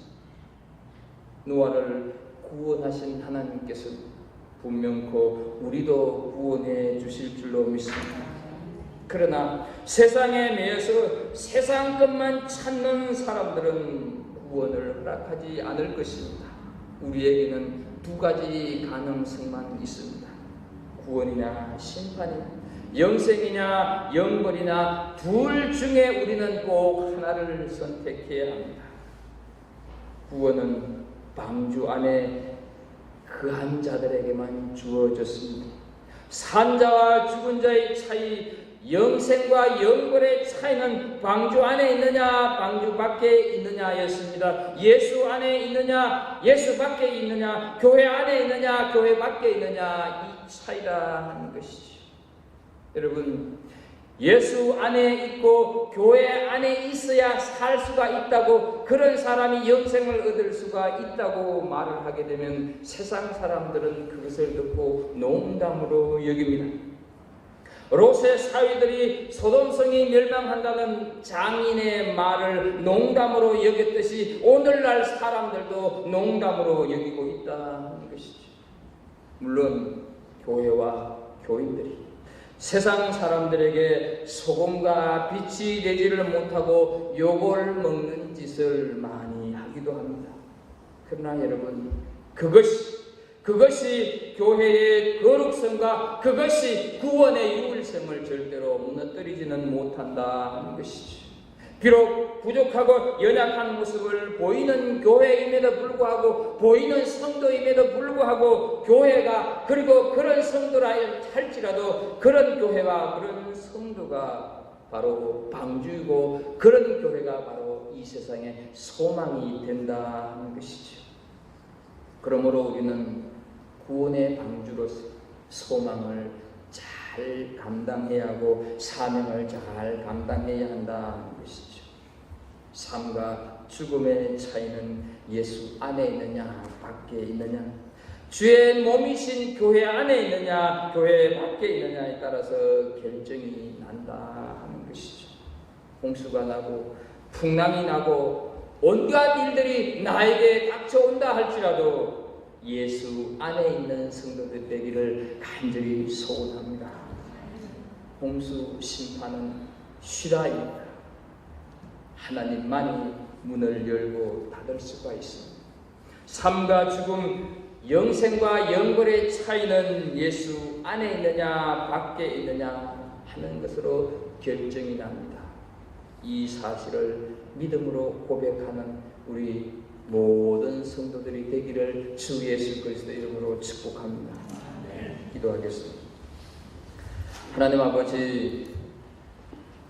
노아를 구원하신 하나님께서 분명코 우리도 구원해 주실 줄로 믿습니다. 그러나 세상에 매여서 세상 것만 찾는 사람들은 구원을 허락하지 않을 것입니다. 우리에게는 두 가지 가능성만 있습니다. 구원이냐 심판이냐, 영생이냐 영벌이냐, 둘 중에 우리는 꼭 하나를 선택해야 합니다. 구원은 방주 안에 그한 자들에게만 주어졌습니다. 산 자와 죽은 자의 차이, 영생과 영벌의 차이는 방주 안에 있느냐 방주 밖에 있느냐였습니다. 예수 안에 있느냐 예수 밖에 있느냐, 교회 안에 있느냐 교회 밖에 있느냐, 이 차이다 하는 것이죠. 여러분, 예수 안에 있고 교회 안에 있어야 살 수가 있다고, 그런 사람이 영생을 얻을 수가 있다고 말을 하게 되면 세상 사람들은 그것을 듣고 농담으로 여깁니다. 롯의 사위들이 소돔성이 멸망한다는 장인의 말을 농담으로 여겼듯이 오늘날 사람들도 농담으로 여기고 있다는 것이죠. 물론 교회와 교인들이 세상 사람들에게 소금과 빛이 되지를 못하고 욕을 먹는 짓을 많이 하기도 합니다. 그러나 여러분, 그것이 교회의 거룩성과 그것이 구원의 유일성을 절대로 무너뜨리지는 못한다 하는 것이죠. 비록 부족하고 연약한 모습을 보이는 교회임에도 불구하고, 보이는 성도임에도 불구하고, 교회가, 그리고 그런 성도라 할지라도 그런 교회와 그런 성도가 바로 방주이고, 그런 교회가 바로 이 세상의 소망이 된다 하는 것이죠. 그러므로 우리는 구원의 방주로서 소망을 잘 감당해야 하고 사명을 잘 감당해야 한다는 것이죠. 삶과 죽음의 차이는 예수 안에 있느냐 밖에 있느냐, 주의 몸이신 교회 안에 있느냐 교회 밖에 있느냐에 따라서 결정이 난다 하는 것이죠. 홍수가 나고 풍랑이 나고 온갖 일들이 나에게 닥쳐온다 할지라도 예수 안에 있는 성도들 되기를 간절히 소원합니다. 홍수 심판은 실화입니다. 하나님만이 문을 열고 닫을 수가 있습니다. 삶과 죽음, 영생과 영벌의 차이는 예수 안에 있느냐 밖에 있느냐 하는 것으로 결정이 납니다. 이 사실을 믿음으로 고백하는 우리 모든 성도들이 되기를 주 예수 그리스도 이름으로 축복합니다. 기도하겠습니다. 하나님 아버지,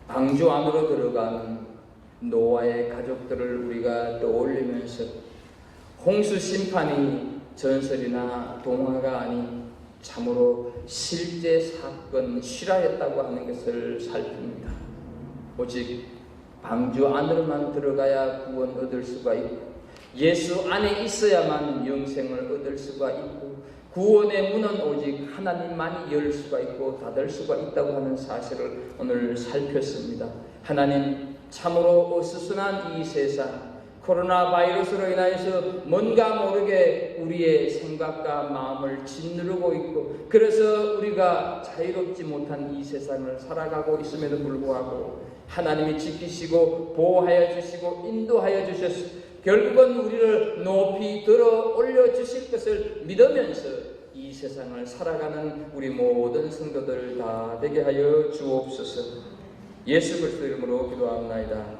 방주 안으로 들어간 노아의 가족들을 우리가 떠올리면서 홍수 심판이 전설이나 동화가 아닌 참으로 실제 사건, 실화였다고 하는 것을 살핍니다. 오직 방주 안으로만 들어가야 구원 얻을 수가 있고, 예수 안에 있어야만 영생을 얻을 수가 있고, 구원의 문은 오직 하나님만이 열 수가 있고 닫을 수가 있다고 하는 사실을 오늘 살폈습니다. 하나님, 참으로 어수선한 이 세상, 코로나 바이러스로 인하여서 뭔가 모르게 우리의 생각과 마음을 짓누르고 있고, 그래서 우리가 자유롭지 못한 이 세상을 살아가고 있음에도 불구하고 하나님이 지키시고 보호하여 주시고 인도하여 주셔서 결국은 우리를 높이 들어 올려주실 것을 믿으면서 이 세상을 살아가는 우리 모든 성도들 다 되게 하여 주옵소서. 예수 그리스도 이름으로 기도합나이다.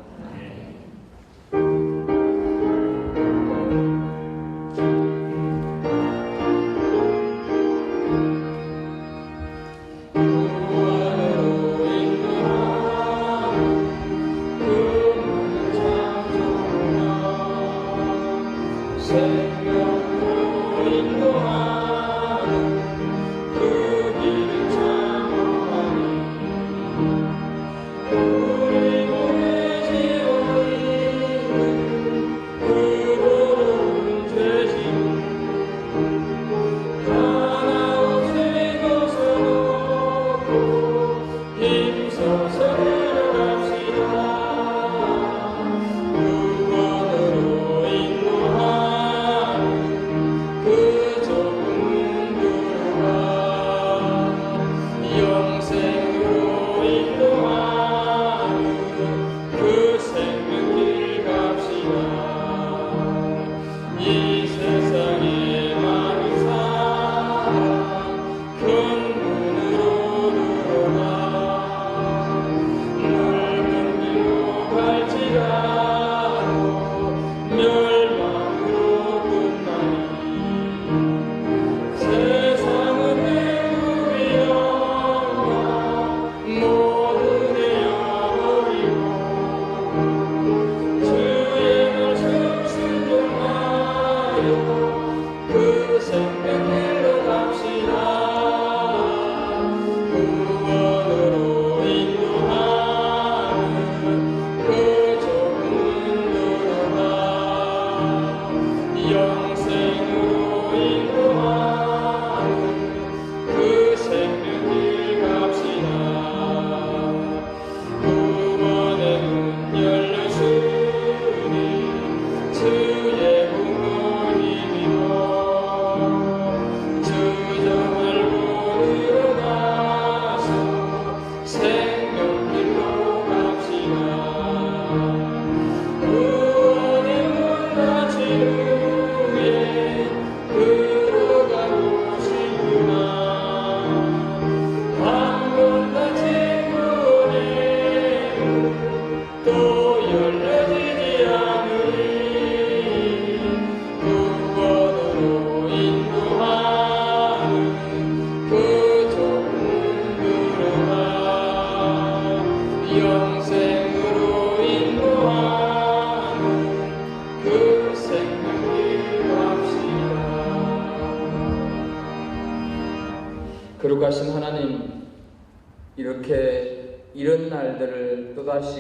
거룩하신 하나님, 이렇게 이런 날들을 또다시